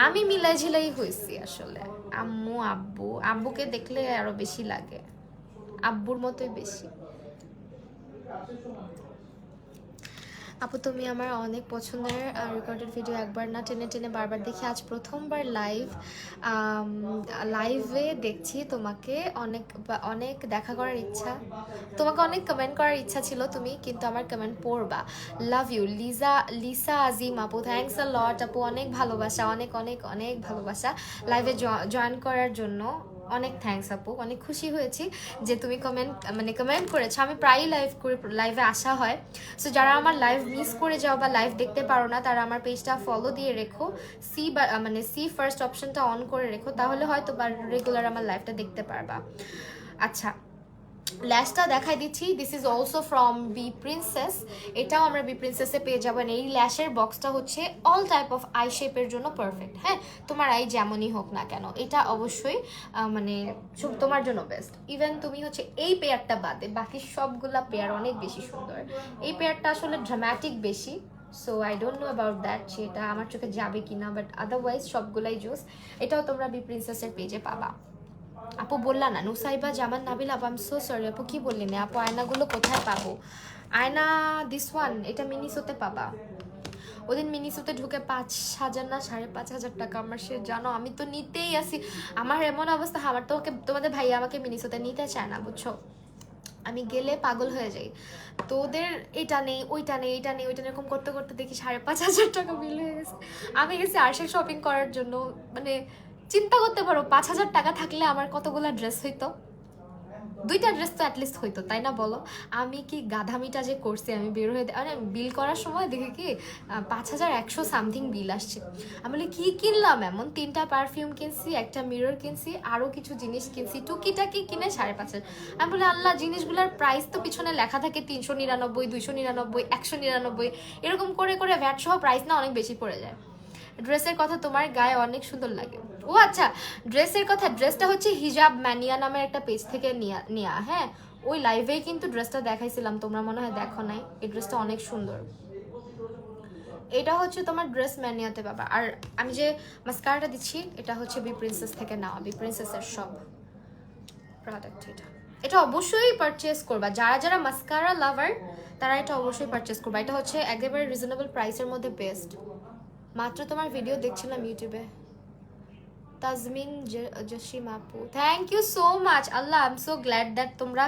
আমি মিলাই ঝিলাই হয়েছি আসলে। আম্মু আব্বুকে দেখলে আরো বেশি লাগে, আব্বুর মতোই বেশি। আপু তুমি আমার অনেক পছন্দের রেকর্ডেড ভিডিও একবার না টেনে টেনে বারবার দেখি, আজ প্রথমবার লাইভে দেখছি তোমাকে। অনেক দেখা করার ইচ্ছা, তোমাকে অনেক কমেন্ট করার ইচ্ছা ছিল তুমি, কিন্তু আমার কমেন্ট পড়বা। লাভ ইউ লিসা আজিম আপু, থ্যাঙ্কস আ লট আপু, অনেক ভালোবাসা, অনেক অনেক অনেক ভালোবাসা লাইভে জয়েন করার জন্য। অনেক থ্যাঙ্কস আপু, অনেক খুশি হয়েছি যে তুমি কমেন্ট করেছো। আমি প্রায়ই লাইভে আসা হয়, সো যারা আমার লাইভ মিস করে যাও বা লাইভ দেখতে পারো না, তারা আমার পেজটা ফলো দিয়ে রেখো, সি ফার্স্ট অপশনটা অন করে রেখো, তাহলে হয়তো বা রেগুলার আমার লাইভটা দেখতে পারবা। আচ্ছা, ল্যাশটা দেখাই দিচ্ছি। This is also from B princess, এটাও আমরা বি প্রিন্সেসে পেয়ে যাবেন। এই ল্যাশের বক্সটা হচ্ছে অল টাইপ অফ আই শেপের জন্য পারফেক্ট। হ্যাঁ, তোমার আই যেমনই হোক না কেন, এটা অবশ্যই মানে তোমার জন্য বেস্ট। ইভেন তুমি হচ্ছে এই পেয়ারটা বাদে বাকি সবগুলা পেয়ার অনেক বেশি সুন্দর। এই পেয়ারটা আসলে ড্রামাটিক বেশি, so I don't know about that, সেটা আমার চোখে যাবে কিনা, বাট আদারওয়াইজ সবগুলাই জোস। এটাও তোমরা বি প্রিন্সেসের পেজে পাবা। আপু বললা না নুসাইবা জামান নাবিল আপু, আই এম সো সরি আপু, কি বললি না আপু? আয়নাগুলো কোথায় পাবো? আয়না দিস ওয়ান, এটা মিনিসোতে পাবা। ওদিন মিনিসোতে ঢুকে 5,000 না 5,500 টাকা আমার, সে জানো আমি তো নিতেই আসি। আমার এমন অবস্থা, আমার তোমাদের ভাইয়া আমাকে মিনিসোতে নিতে চায় না, বুঝছো? আমি গেলে পাগল হয়ে যাই। তো ওদের এটা নেই ওইটা নেই এটা নেই ওইটা নেই এরকম করতে করতে দেখি 5,500 টাকা বিল হয়ে গেছে। আমি গেছি আরশে শপিং করার জন্য, মানে চিন্তা করতে পারো 5,000 টাকা থাকলে আমার কতগুলা ড্রেস হইতো, 2টা ড্রেস তো অ্যাটলিস্ট হইতো, তাই না বলো? আমি কি গাধামিটা যে করছি, আমি বের হয়ে মানে বিল করার সময় দেখে কি 5,100 সামথিং বিল আসছে। আমি বলি কি কিনলাম এমন, 3টা পারফিউম কিনছি, একটা মিরর কিনছি, আরও কিছু জিনিস কিনছি, টুকিটাকি কিনে 5,500। আমি বলি আল্লাহ, জিনিসগুলোর প্রাইস তো পিছনে লেখা থাকে 399, 299, 199, এরকম করে করে ভ্যাট সহ প্রাইস না অনেক বেশি পড়ে যায়। ড্রেসের কথা, তোমার গায়ে অনেক সুন্দর লাগে। ও আচ্ছা, ড্রেসের কথা, ড্রেসটা হচ্ছে হিজাব ম্যানিয়া নামের একটা পেজ থেকে নেয়া। হ্যাঁ, ওই লাইভেই কিন্তু ড্রেসটা দেখাইছিলাম, তোমরা মনে হয় দেখো নাই। এই ড্রেসটা অনেক সুন্দর। এটা হচ্ছে তোমার ড্রেস ম্যানিয়াতে পাবা। আর আমি যে মাস্কারাটা দিচ্ছি, এটা হচ্ছে বি প্রিন্সেস থেকে নেওয়া, বি প্রিন্সেসের সব প্রোডাক্ট। এটা অবশ্যই পারচেস করবা, যারা যারা মাস্কারা লাভার তারা এটা অবশ্যই পারচেস করবা। এটা হচ্ছে একেবারে রিজনেবল প্রাইসের মধ্যে বেস্ট। মাত্র তোমার ভিডিও দেখছিলাম ইউটিউবে। তাজমিন জসিম আপু, থ্যাংক ইউ সো মাচ। আল্লাহ, I am so glad that তোমরা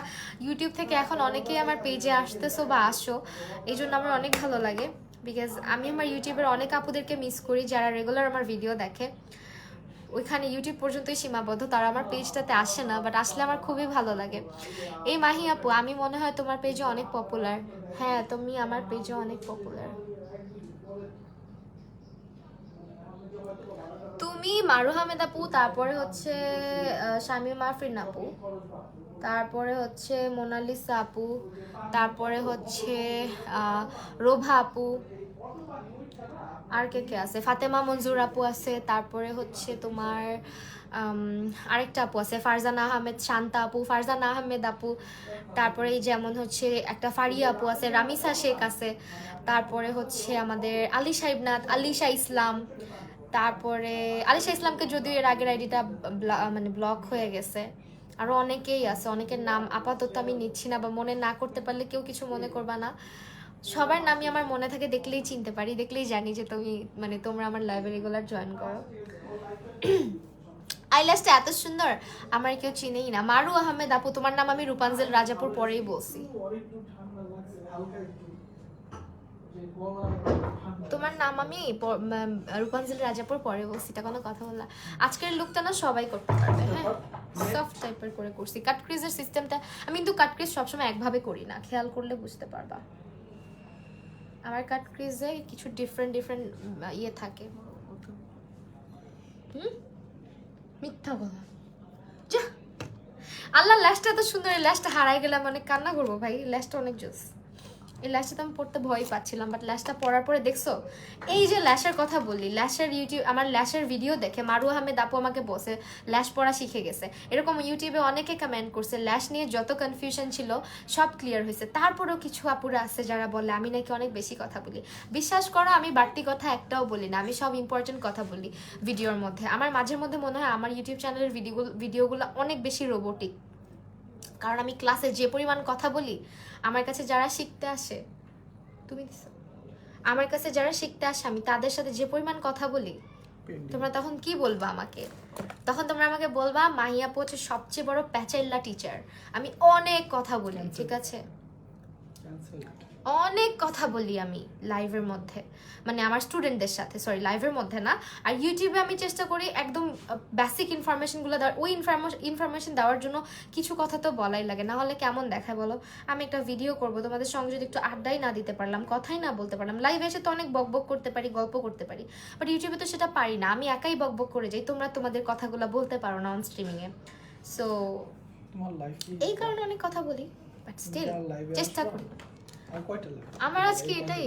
ইউটিউব থেকে এখন অনেকেই আমার পেজে আসতেছো বা আসো, এই জন্য আমার অনেক ভালো লাগে। বিকজ আমি আমার ইউটিউবের অনেক আপুদেরকে মিস করি যারা রেগুলার আমার ভিডিও দেখে, ওইখানে ইউটিউব পর্যন্তই সীমাবদ্ধ, তারা আমার পেজটাতে আসে না, বাট আসলে আমার খুবই ভালো লাগে। এই মাহি আপু, আমি মনে হয় তোমার পেজে অনেক পপুলার। হ্যাঁ, তুমি আমার পেজে অনেক পপুলার। তুমি মারু আহমেদ আপু, তারপরে হচ্ছে শামিম আফরিন আপু, তারপরে হচ্ছে মোনালিসা আপু, তারপরে হচ্ছে রোভা আপু, আর কে কে আছে, ফাতেমা মঞ্জুর আপু আছে, তারপরে হচ্ছে তোমার আরেকটা আপু আছে ফারজানা আহমেদ, শান্তা আপু, ফারজানা আহমেদ আপু, তারপরে যেমন হচ্ছে একটা ফারিয়া আপু আছে, রামিসা শেখ আছে, তারপরে হচ্ছে আমাদের আলিশা ইবনাথ, আলিশা ইসলাম, তারপরে আলিশা ইসলামকে যদিও এর আগের আইডিটা মানে ব্লক হয়ে গেছে। আরো অনেকেই আছে, অনেকের নাম আপাতত আমি নিচ্ছি না, বা মনে না করতে পারলে কেউ কিছু মনে করবা না। সবার নামই আমার মনে থাকে, দেখলেই চিনতে পারি, দেখলেই জানি যে তুমি মানে তোমরা আমার লাইভে রেগুলার জয়েন করো। আইল্যাশটা এত সুন্দর, আমার কেউ চিনেই না। মারু আহমেদ আপু, তোমার নাম আমি রূপাঞ্জল রাজাপুর পরেই বলছি। তোমার নাম আমি রূপাঞ্জলি রাজাপুর পরে বলছি, এটা কোনো কথা বললা। আজকের লুকটা না সবাই করতে পারবে, হ্যাঁ সফট টাইপের করে করছি। কাট ক্রিজের সিস্টেমটা আমি কিন্তু কাট ক্রিজ সবসময় একভাবে করি না, খেয়াল করলে বুঝতে পারবা। আমার কাট ক্রিজে কিছু ডিফারেন্ট ইয়ে থাকে। মিথ্যা বলা যা, আল্লাহ ল্যাশটা এত সুন্দর, এই ল্যাশটা হারাই গেলাম, অনেক কান্না করবো ভাই। ল্যাশটা অনেক জোস, এই ল্যাশটা তো আমি পড়তে ভয় পাচ্ছিলাম, বাট ল্যাশটা পরার পরে দেখছো, এই যে ল্যাশের কথা বললি, ল্যাশের ইউটিউব আমার ল্যাশের ভিডিও দেখে মারু আহমেদ আপু আমাকে বসে ল্যাশ পরা শিখে গেছে। এরকম ইউটিউবে অনেকে কমেন্ট করছে, ল্যাশ নিয়ে যত কনফিউশন ছিল সব ক্লিয়ার হয়েছে। তারপরেও কিছু আপুরা আছে যারা বলে আমি নাকি অনেক বেশি কথা বলি। বিশ্বাস করো আমি বাড়তি কথা একটাও বলি না, আমি সব ইম্পর্টেন্ট কথা বলি ভিডিওর মধ্যে। আমার মাঝে মধ্যে মনে হয় আমার ইউটিউব চ্যানেলের ভিডিওগুলো অনেক বেশি রোবোটিক, কারণ আমি ক্লাসে যে পরিমাণ কথা বলি, আমার কাছে যারা শিখতে আসে, তুমি দিছো, আমার কাছে যারা শিখতে আসে আমি তাদের সাথে যে পরিমাণ কথা বলি, তোমরা তখন কি বলবা আমাকে? তখন তোমরা আমাকে বলবা মাহিয়া আপু হচ্ছে সবচেয়ে বড় প্যাচাইল্লা টিচার। আমি অনেক কথা বলি, ঠিক আছে, অনেক কথা বলি আমি লাইভের মধ্যে, মানে আমার স্টুডেন্টদের সাথে, সরি লাইভের মধ্যে না। আর ইউটিউবে আমি চেষ্টা করি একদম বেসিক ইনফরমেশনগুলো দেওয়ার, ওই ইনফরমেশন দেওয়ার জন্য কিছু কথা তো বলাই লাগে, না হলে কেমন দেখায় বলো? আমি একটা ভিডিও করব, তোমাদের সঙ্গে যদি একটু আড্ডাই না দিতে পারলাম, কথাই না বলতে পারলাম, লাইভে এসে তো অনেক বকবক করতে পারি, গল্প করতে পারি, বাট ইউটিউবে তো সেটা পারি না, আমি একাই বকবক করে যাই, তোমরা তোমাদের কথাগুলো বলতে পারো না অন স্ট্রিমিংয়ে। সো এই কারণে অনেক কথা বলি, বাট স্টিল চেষ্টা করি। আমার আজকে এটাই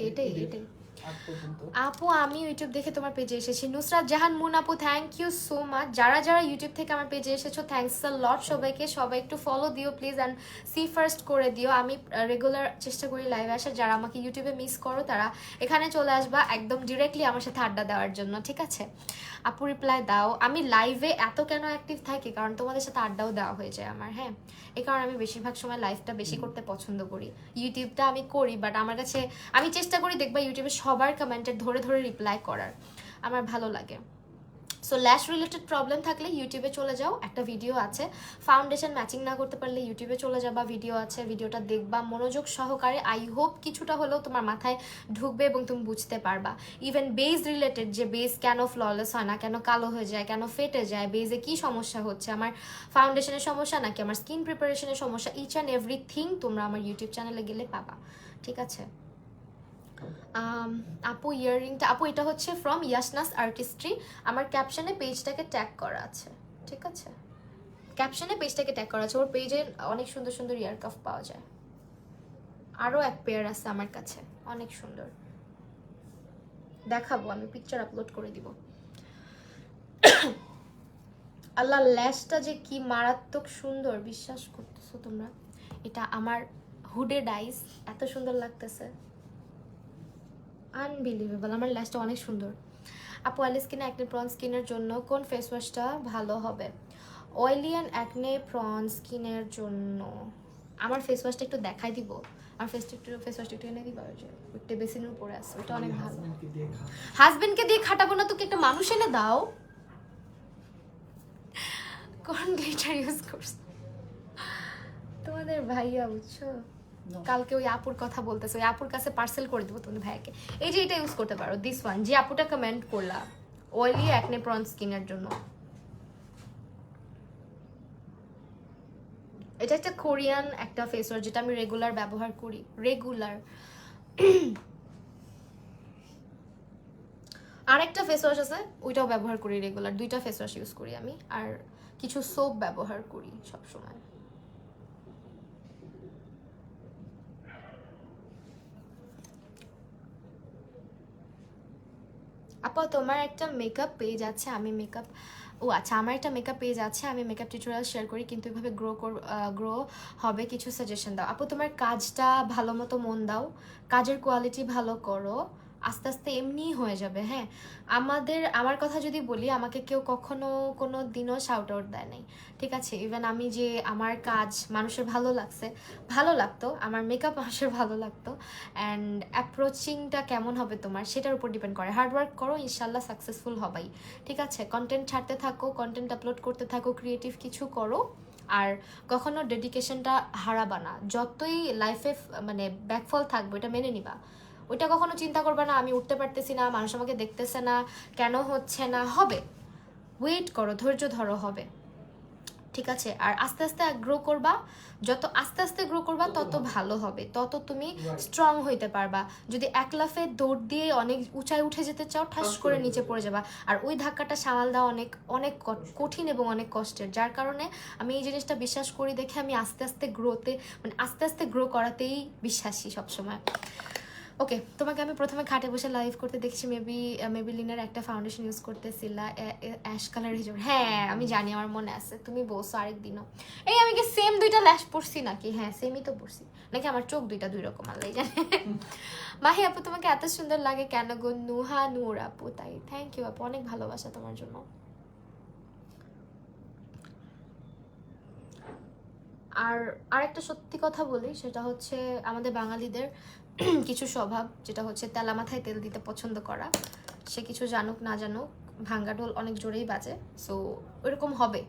আপু, আমি ইউটিউব দেখে তোমার পেজে এসেছি। নুসরাত জাহান মুন আপু, থ্যাংক ইউ সো মাচ। যারা যারা ইউটিউব থেকে আমার পেজে এসেছো, থ্যাংকস আ লট সবাইকে। সবাই একটু ফলো দিও প্লিজ, অ্যান্ড সি ফার্স্ট করে দিও। আমি রেগুলার চেষ্টা করি লাইভে আসার, যারা আমাকে ইউটিউবে মিস করো তারা এখানে চলে আসবা একদম ডিরেক্টলি আমার সাথে আড্ডা দেওয়ার জন্য, ঠিক আছে? আপু রিপ্লাই দাও। আমি লাইভে এত কেন অ্যাক্টিভ থাকি, কারণ তোমাদের সাথে আড্ডাও দেওয়া হয়ে যায় আমার, হ্যাঁ এই কারণে আমি বেশিরভাগ সময় লাইভটা বেশি করতে পছন্দ করি। ইউটিউবটা আমি করি, বাট আমার কাছে আমি চেষ্টা করি দেখবা ইউটিউবে সবার কমেন্টে ধরে ধরে রিপ্লাই করার, আমার ভালো লাগে। সো ল্যাশ রিলেটেড প্রবলেম থাকলে ইউটিউবে চলে যাও, একটা ভিডিও আছে। ফাউন্ডেশন ম্যাচিং না করতে পারলে ইউটিউবে চলে যাবা, ভিডিও আছে, ভিডিওটা দেখবা মনোযোগ সহকারে। আই হোপ কিছুটা হলেও তোমার মাথায় ঢুকবে এবং তুমি বুঝতে পারবা। ইভেন বেজ রিলেটেড, যে বেজ কেন ফ্ললেস হয় না, কেন কালো হয়ে যায়, কেন ফেটে যায়, বেজে কি সমস্যা হচ্ছে, আমার ফাউন্ডেশনের সমস্যা নাকি আমার স্কিন প্রিপারেশনের সমস্যা, ইচ অ্যান্ড এভরিথিং তোমরা আমার ইউটিউব চ্যানেলে গেলে পাবা, ঠিক আছে? আপু ইয়াররিংটা, আপু এটা হচ্ছে ফ্রম ইয়াসনাস আর্টিস্ট্রি। আমার ক্যাপশনে পেজটাকে ট্যাগ করা আছে, ঠিক আছে? ক্যাপশনে পেজটাকে ট্যাগ করা আছে, ওর পেজে অনেক সুন্দর সুন্দর ইয়ার কাফ পাওয়া যায়। আরও এক পেয়ার আছে আমার কাছে, অনেক সুন্দর, দেখাবো, আমি পিকচার আপলোড করে দিব। আল্লাহ ল্যাশটা যে কি মারাত্মক সুন্দর, বিশ্বাস করতেছো তোমরা? এটা আমার হুডে ডাইস, এত সুন্দর লাগতেছে, আনবিলিভেবল। আমার ল্যাশটা অনেক সুন্দর। আপু অয়েলি স্কিন অ্যাকনে প্রন স্কিনের জন্য কোন ফেস ওয়াশটা ভালো হবে? অয়েলি অ্যান্ড অ্যাকনে প্রন স্কিনের জন্য আমার ফেস ওয়াশটা একটু দেখাই দিব, আর ফেস ওয়াশটা একটু এনে দিবা, ওই যে ওইটা বেসিনের উপরে আছে, ওটা অনেক ভালো। হাজবেন্ডকে দিয়ে খাটাবো না, তোকে একটা মানুষ এনে দাও। কোন গ্লিটার ইউজ করছো তোমাদের ভাইয়া, বুঝছো? কালকে ওই আপুর কথা বলতেছে, ওই আপুর কাছে পার্সেল করে দেবো তোমাদের ভাইয়াকে। এই যে এটা ইউজ করতে পারো, দিস ওয়ান, যে আপুটা কমেন্ট করলা অয়েলি অ্যাকনে প্রন স্কিনের জন্য। এটা একটা কোরিয়ান একটা ফেস ওয়াশ, যেটা আমি রেগুলার ব্যবহার করি, রেগুলার। আরেকটা ফেস ওয়াশ আছে, ওইটাও ব্যবহার করি রেগুলার। দুইটা ফেস ওয়াশ ইউজ করি আমি, আর কিছু সোপ ব্যবহার করি সবসময়। আপা তোমার একটা মেকআপ পেজ আছে, আমি মেকআপ ও আচ্ছা, আমার একটা মেকআপ পেজ আছে, আমি মেকআপ টিউটোরিয়াল শেয়ার করি, কিন্তু এভাবে গ্রো হবে, কিছু সাজেশন দাও। আপু তোমার কাজটা ভালো মতো মন দাও, কাজের কোয়ালিটি ভালো করো, আস্তে আস্তে এমনিই হয়ে যাবে। হ্যাঁ, আমার কথা যদি বলি, আমাকে কেউ কখনো কোনো দিনও শাউট আউট দেয় নাই, ঠিক আছে? ইভেন আমি যে আমার কাজ মানুষের ভালো লাগতো, আমার মেকআপ মানুষের ভালো লাগতো, অ্যান্ড অ্যাপ্রোচিংটা কেমন হবে তোমার সেটার উপর ডিপেন্ড করে। হার্ডওয়ার্ক করো, ইনশাল্লাহ সাকসেসফুল হবাই, ঠিক আছে? কন্টেন্ট ছাড়তে থাকো, কন্টেন্ট আপলোড করতে থাকো, ক্রিয়েটিভ কিছু করো, আর কখনো ডেডিকেশনটা হারাবা না। যতই লাইফে মানে ব্যাকফল থাকবে, এটা মেনে নিবা। ওইটা কখনো চিন্তা করবে না আমি উঠতে পারতেছি না, মানুষ আমাকে দেখতেছে না, কেন হচ্ছে না, হবে। ওয়েট করো, ধৈর্য ধরো, হবে, ঠিক আছে? আর আস্তে আস্তে গ্রো করবা, যত আস্তে আস্তে গ্রো করবা তত ভালো হবে, তত তুমি স্ট্রং হইতে পারবা। যদি এক লাফে দৌড় দিয়ে অনেক উঁচায় উঠে যেতে চাও, ঠাস করে নিচে পড়ে যাবা, আর ওই ধাক্কাটা সামাল দেওয়া অনেক অনেক কঠিন এবং অনেক কষ্টের। যার কারণে আমি এই জিনিসটা বিশ্বাস করি দেখে আমি আস্তে আস্তে আস্তে আস্তে গ্রো করাতেই বিশ্বাসী সবসময়। ওকে, তোমাকে আমি প্রথমে খাটে বসে লাইভ করতে দেখছি, মেবিলিনের একটা ফাউন্ডেশন ইউজ করতেছিলা, অ্যাশ কালার হিসেবে। হ্যাঁ আমি জানি, আমার মনে আছে, তুমি বলছো আরেকদিনও। এই আমি কি সেম দুইটা ল্যাশ পরছি নাকি? হ্যাঁ সেমই তো পরছি, নাকি আমার চোখ দুইটা দুই রকম, আল্লাহ জানে। মাহি আপু তোমাকে এত সুন্দর লাগে কেন গো? নুহা নূর আপু, তাই থ্যাংক ইউ আপু, অনেক ভালোবাসা তোমার জন্য। আর আরেকটা সত্যি কথা বলি, সেটা হচ্ছে আমাদের বাঙালিদের কিছু স্বভাব, যেটা হচ্ছে তেলা মাথায় তেল দিতে পছন্দ করা। সে কিছু জানুক না জানুক, ভাঙ্গা ঢোল অনেক জোরেই বাজে। সো ওইরকম হবে,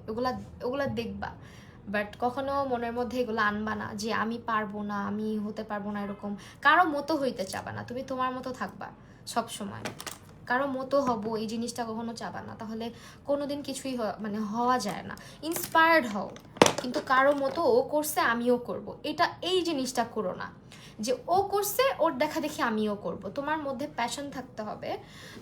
ওগুলা দেখবা, বাট কখনো মনের মধ্যে এগুলো আনবা না যে আমি পারবো না, আমি হতে পারবো না, এরকম কারো মতো হইতে চাবা না। তুমি তোমার মতো থাকবা সব সময়, কারো মতো হব এই জিনিসটা কখনো চাবা না, তাহলে কোনোদিন কিছুই মানে হওয়া যায় না। ইন্সপায়ার্ড হও, কিন্তু কারো মতো ও করছে আমিও করব, এই জিনিসটা করো না যে ও করছে ওর দেখা দেখি আমিও করব। তোমার মধ্যে প্যাশন থাকতে হবে,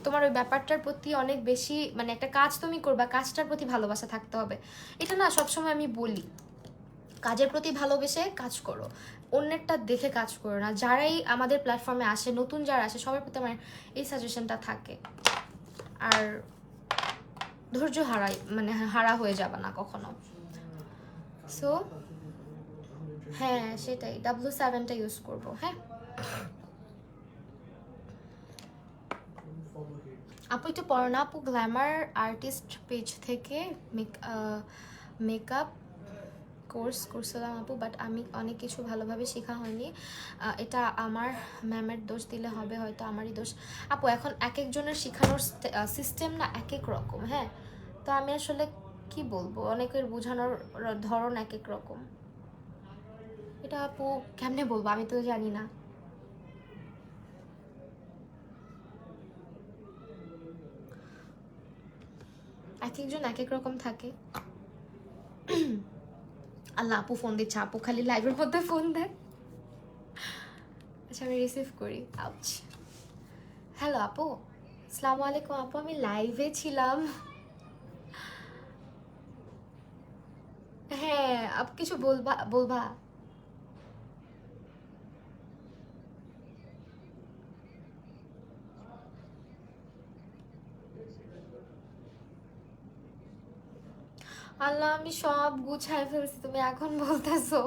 তোমার ওই ব্যাপারটার প্রতি অনেক বেশি, মানে একটা কাজ তুমি করবা, কাজটার প্রতি ভালোবাসা থাকতে হবে। এটা না সবসময় আমি বলি, কাজের প্রতি ভালোবেসে কাজ করো, অন্যেরটা দেখে কাজ করো না। যারাই আমাদের প্ল্যাটফর্মে আসে, নতুন যারা আসে, সবার প্রতি আমার এই সাজেশনটা থাকে। আর ধৈর্য হারা হয়ে যাবে না কখনো। সো হ্যাঁ সেটাই, W7টা ইউজ করবো। হ্যাঁ আপু একটু পড়ো না আপু, গ্ল্যামার আর্টিস্ট পেজ থেকে মেকআপ কোর্স করছিলাম আপু, বাট আমি অনেক কিছু ভালোভাবে শেখা হয়নি। এটা আমার ম্যামের দোষ দিলে হবে, হয়তো আমারই দোষ। আপু এখন এক একজনের শেখানোর সিস্টেম না এক এক রকম। হ্যাঁ, তো আমি আসলে কি বলবো, অনেকের বোঝানোর ধরন এক এক রকম। এটা আপু কেমনে বলবো, আমি তো জানি না। এক একজন এক এক রকম থাকে। আল্লাহ, আপু ফোন দিচ্ছে, আপু খালি লাইভের মধ্যে ফোন দেয়। আচ্ছা আমি রিসিভ করি। আউচ। হ্যালো আপু, আসসালামু আলাইকুম আপু, আমি লাইভে ছিলাম। হ্যাঁ আপু কিছু বলবা? আল্লাহ, আমি সব গুছায় ফেলছি, তুমি এখন বলতেছো?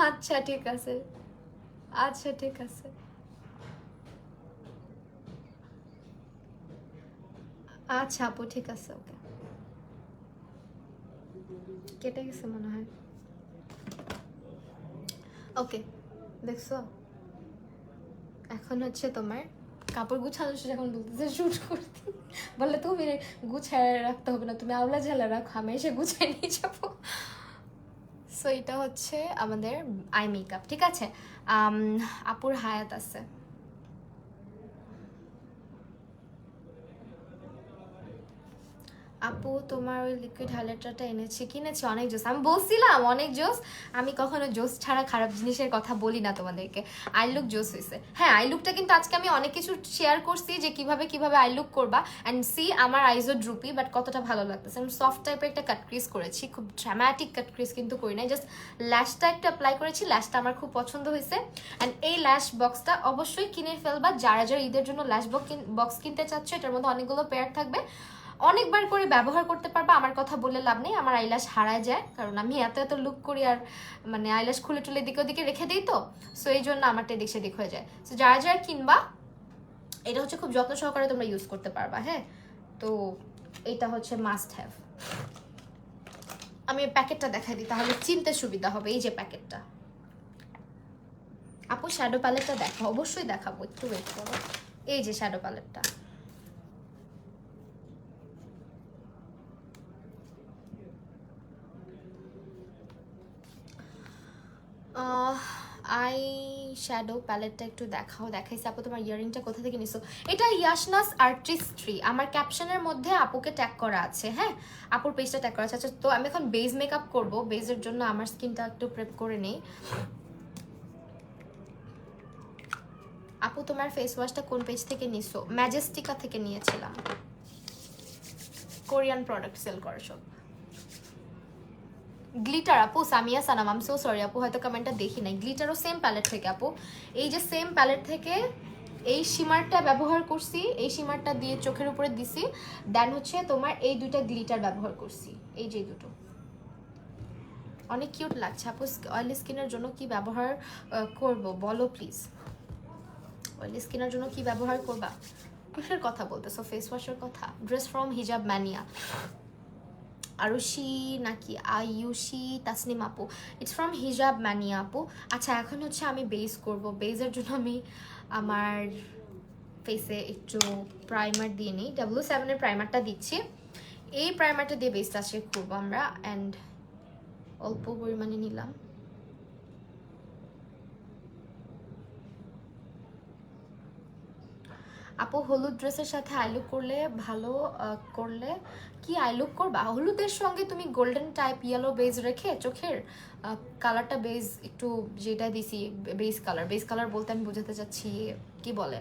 আচ্ছা ঠিক আছে, আচ্ছা ঠিক আছে, আচ্ছা আপু ঠিক আছে। ওকে, কেটে গেছে মনে হয়। ওকে, দেখছো এখন হচ্ছে তোমার কাপড় গুছানো শেষ, এখন বলতেছে শুট করতে, বললে তুমি গুছায় রাখতে হবে না, তুমি আওলা ঝালা রাখো, আমি এসে গুছায় নিয়ে যাবো। সো এটা হচ্ছে আমাদের আই মেকআপ, ঠিক আছে? আপুর হায়াত আছে। আপু তোমার ওই লিকুইড হাইলাইটারটা কিনেছি, অনেক জোস। আমি বলছিলাম অনেক জোস, আমি কখনো জোস ছাড়া খারাপ জিনিসের কথা বলি না তোমাদেরকে। আই লুক জোস হয়েছে। হ্যাঁ, আই লুকটা কিন্তু আজকে আমি অনেক কিছু শেয়ার করছি যে কিভাবে কিভাবে আই লুক করবা, অ্যান্ড সি আমার আইজও ড্রুপি, বাট কতটা ভালো লাগতেছে। আমি সফট টাইপের একটা কাট ক্রিজ করেছি, খুব ড্রামাটিক কাট ক্রিজ কিন্তু করি নাই, জাস্ট ল্যাশটা একটু অ্যাপ্লাই করেছি। ল্যাশটা আমার খুব পছন্দ হয়েছে, অ্যান্ড এই ল্যাশ বক্সটা অবশ্যই কিনে ফেলবা যারা যারা ঈদের জন্য ল্যাশ বক্স কিনতে চাচ্ছ। এটার মধ্যে অনেকগুলো পেয়ার থাকবে, অনেকবার করে ব্যবহার করতে পারবা। আমার কথা বলে লাভ নেই, আমার আইল্যাশ হারায় যায়, কারণ আমি এত এত লুক করি আর মানে আইল্যাশ খুলে টুলে দিকে ওদিকে রেখে দিই, তো সো এই জন্য আমারটা এদিক সেদিক হয়ে যায়। সো যারা যারা কিনবা, এটা হচ্ছে খুব যত্ন সহকারে তোমরা ইউজ করতে পারবা। হ্যাঁ, তো এটা হচ্ছে মাস্ট হ্যাভ। আমি প্যাকেটটা দেখাই দিই তাহলে চিনতে সুবিধা হবে। এই যে প্যাকেটটা। আপু শ্যাডো প্যালেটটা দেখো, অবশ্যই দেখাবো, একটু ওয়েট করো। এই যে শ্যাডো প্যালেটটা, আই শ্যাডো প্যালেটটা একটু দেখাইছি। আপু তোমার ইয়ারিংটা কোথা থেকে নিছো? এটা ইয়াশনাস আর্টিস্ট্রি, আমার ক্যাপশনের মধ্যে আপুকে ট্যাগ করা আছে। হ্যাঁ, আপুর পেজটা ট্যাগ করা আছে। আচ্ছা, তো আমি এখন বেজ মেকআপ করব, বেজের জন্য আমার স্কিনটা একটু প্রেপ করে নেই। আপু তোমার ফেস ওয়াশটা কোন পেজ থেকে নিছো? ম্যাজেস্টিকা থেকে নিয়েছিলাম, কোরিয়ান প্রোডাক্ট সেল করে সব। গ্লিটার আপু Samia Sanam, I am so sorry আপু, হয়তো কমেন্টটা দেখি নাই। গ্লিটারও সেম প্যালেট থেকে আপু, এই যে সেম প্যালেট থেকে এই শিমারটা ব্যবহার করছি, এই শিমারটা দিয়ে চোখের উপরে দিছি, দেন হচ্ছে তোমার এই দুইটা গ্লিটার ব্যবহার করছি, এই যে দুটো। অনেক কিউট লাগছে আপু। অয়েলি স্কিনের জন্য কি ব্যবহার করব বলো প্লিজ। অয়েলি স্কিনের জন্য কি ব্যবহার করবা? কিসের কথা বলতেছো? ফেস ওয়াশের কথা? ড্রেস ফ্রম হিজাব ম্যানিয়া, আরুষি নাকি আয়ুষি তাসনিম আপু, ইটস ফ্রম হিজাব ম্যানিয়া আপু। আচ্ছা, এখন হচ্ছে আমি বেস করব। বেসের জন্য আমি আমার ফেসে একটু প্রাইমার দিয়ে নিই, W7 এর প্রাইমারটা দিচ্ছি। এই প্রাইমারটা দিয়ে বেসটা শেক করবো আমরা, অ্যান্ড অল্প পরিমাণে নিলাম। আপু হলুদ ড্রেসের সাথে আইলুক করলে ভালো, করলে কি আইলুক করবা? হলুদের সঙ্গে তুমি গোল্ডেন টাইপ ইয়েলো বেজ রেখে চোখের কালারটা বেজ একটু যেটা দিছি বেস কালার বলতে আমি বোঝাতে চাচ্ছি কি বলে,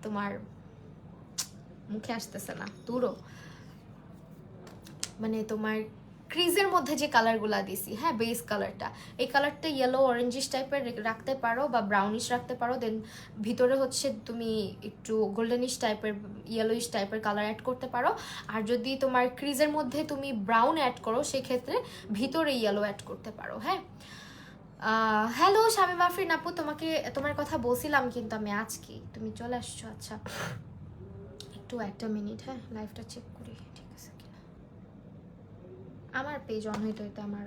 তোমার মুখে আসতেছে না, দূরও, মানে তোমার ক্রিজের মধ্যে যে কালারগুলা দিছি, হ্যাঁ বেস কালারটা, এই কালারটা ইয়েলো অরেঞ্জিশ টাইপের রাখতে পারো বা ব্রাউনিশ রাখতে পারো। দেন ভিতরে হচ্ছে তুমি একটু গোল্ডেনিশ টাইপের ইয়েলোইশ টাইপের কালার অ্যাড করতে পারো। আর যদি তোমার ক্রিজের মধ্যে তুমি ব্রাউন অ্যাড করো, সেক্ষেত্রে ভিতরে ইয়েলো অ্যাড করতে পারো। হ্যাঁ, হ্যালো শামিমা আফরিন আপু, তোমার কথা বলছিলাম কিন্তু আমি আজকে, তুমি চলে আসছো। আচ্ছা, একটু একটা মিনিট, হ্যাঁ লাইভটা চেক করি ঠিক আছে কিনা। আমার পেজ অন হইতে হইতে আমার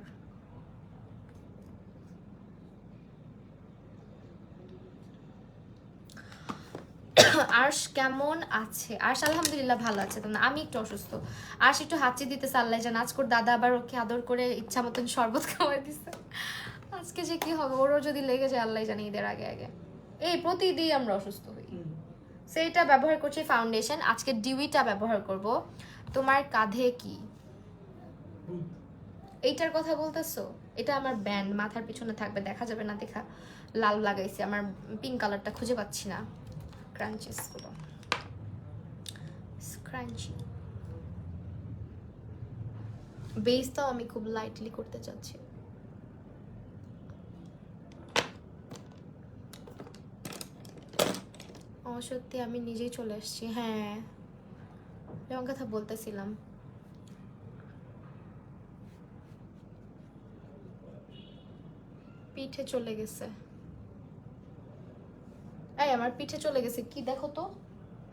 আর্শ কেমন আছে? আর্শ আলহামদুলিল্লাহ ভালো আছে। তো আমি একটু অসুস্থ, আর্শ একটু হাঁচি দিতেছে, আল্লাহ জানে। আজকের দাদা আবার ওকে আদর করে ইচ্ছা মতন শরবত খাওয়াই দিছে। আজকে যে কি হবে, ওরও যদি লেগে যায় আল্লাহ জানে ঈদের আগে আগে। এই প্রতিদিন আমরা অসুস্থ হই। সেইটা ব্যবহার করছি ফাউন্ডেশন, আজকে ডিউইটা ব্যবহার করব। তোমার কাঁধে কি এইটার কথা বলতেছো? এটা আমার ব্যান্ড, মাথার পিছনে থাকবে, দেখা যাবে না দেখা, লাল লাগাইছি। আমার পিঙ্ক কালারটা খুঁজে পাচ্ছি না। ক্রাঞ্চিস গুলো ক্রাঞ্চি বেসটাও আমি খুব লাইটলি করতে চাচ্ছি। ও সত্যি আমি নিজেই চলে আসছি। হ্যাঁ, এমন কথা বলতেছিলাম। পিঠে চলে গেছে, এই আমার পিঠে চলে গেছে কি দেখো তো,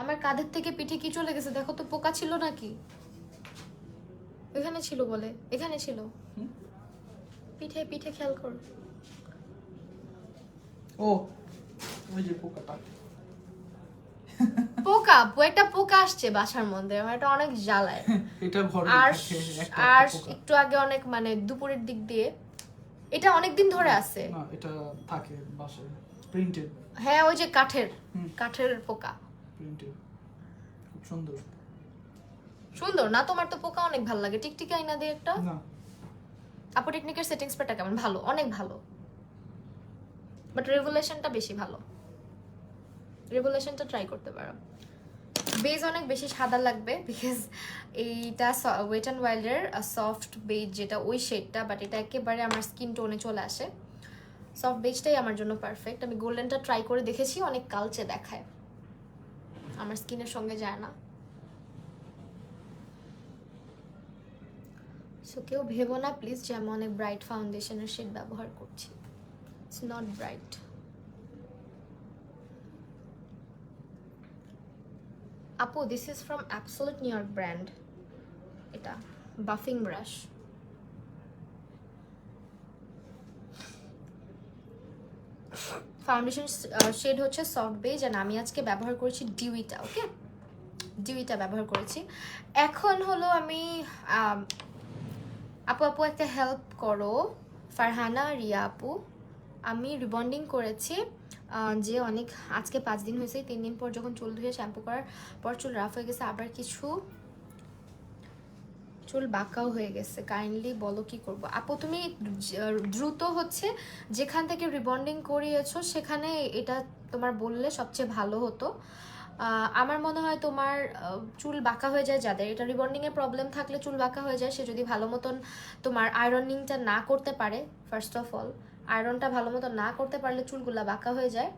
আমার কাঁধের থেকে পিঠে কি চলে গেছে দেখো তো, পোকা ছিল নাকি? এখানে ছিল বলে, এখানে ছিল পিঠে, পিঠে খেয়াল কর। ও ওই যে পোকাটা, পোকা, একটা পোকা আসছে বাসার মধ্যে, আমার এটা অনেক জ্বালায়। এটা ঘরে আর থাকে একটা আর পোকা। একটু আগে অনেক মানে দুপুরের দিক দিয়ে, এটা অনেক দিন ধরে আছে। না এটা থাকে বাসায় প্রিন্টেড। হ্যাঁ ওই যে কাঠের পোকা। প্রিন্টেড খুব সুন্দর। সুন্দর না? তোমার তো পোকা অনেক ভালো লাগে, টিকটিকি আইনা দিয়ে একটা। না আপু টেকনিকের সেটিং স্প্রেটা কেমন? ভালো, অনেক ভালো, বাট রেভুলেশনটা বেশি ভালো। রেভুলেশনটা ট্রাই করতে পারো। বেজ অনেক বেশি সাদা লাগবে বিকজ এইটা ওয়েট অ্যান্ড ওয়াইল্ডের সফট বেজ, যেটা ওই শেডটা, বাট এটা একেবারে আমার স্কিন টোনে চলে আসে। সফট বেজটাই আমার জন্য পারফেক্ট। আমি গোল্ডেনটা ট্রাই করে দেখেছি, অনেক কালচে দেখায়, আমার স্কিনের সঙ্গে যায় না। সো কেউ ভেবো না প্লিজ যে আমি অনেক ব্রাইট ফাউন্ডেশনের শেড ব্যবহার করছি। It's not bright. আপু this is from Absolute New York brand, এটা বাফিং ব্রাশ। ফাউন্ডেশন শেড হচ্ছে সফট বেজ, আর আমি আজকে ব্যবহার করেছি ডিউইটা। ওকে, ডিউইটা ব্যবহার করেছি। এখন হলো আমি আপু একটা হেল্প করো, ফারহানা রিয়া আপু। আমি রিবন্ডিং করেছি, যে অনেক আজকে 5 দিন হয়েছে, 3 দিন পর যখন চুল ধুয়ে শ্যাম্পু করার পর চুল রাফ হয়ে গেছে, আবার কিছু চুল বাঁকাও হয়ে গেছে, কাইন্ডলি বলো কি করব। আপু তুমি দ্রুত হচ্ছে যেখান থেকে রিবন্ডিং করিয়েছো সেখানে এটা তোমার বললে সবচেয়ে ভালো হতো। আমার মনে হয় তোমার চুল বাঁকা হয়ে যায়, যাদের এটা রিবন্ডিংয়ের প্রবলেম থাকলে চুল বাঁকা হয়ে যায়, সে যদি ভালো মতন তোমার আয়রনিংটা না করতে পারে, ফার্স্ট অফ অল আয়রনটা ভালো মতো না করতে পারলে চুলগুলা বাঁকা হয়ে যায়।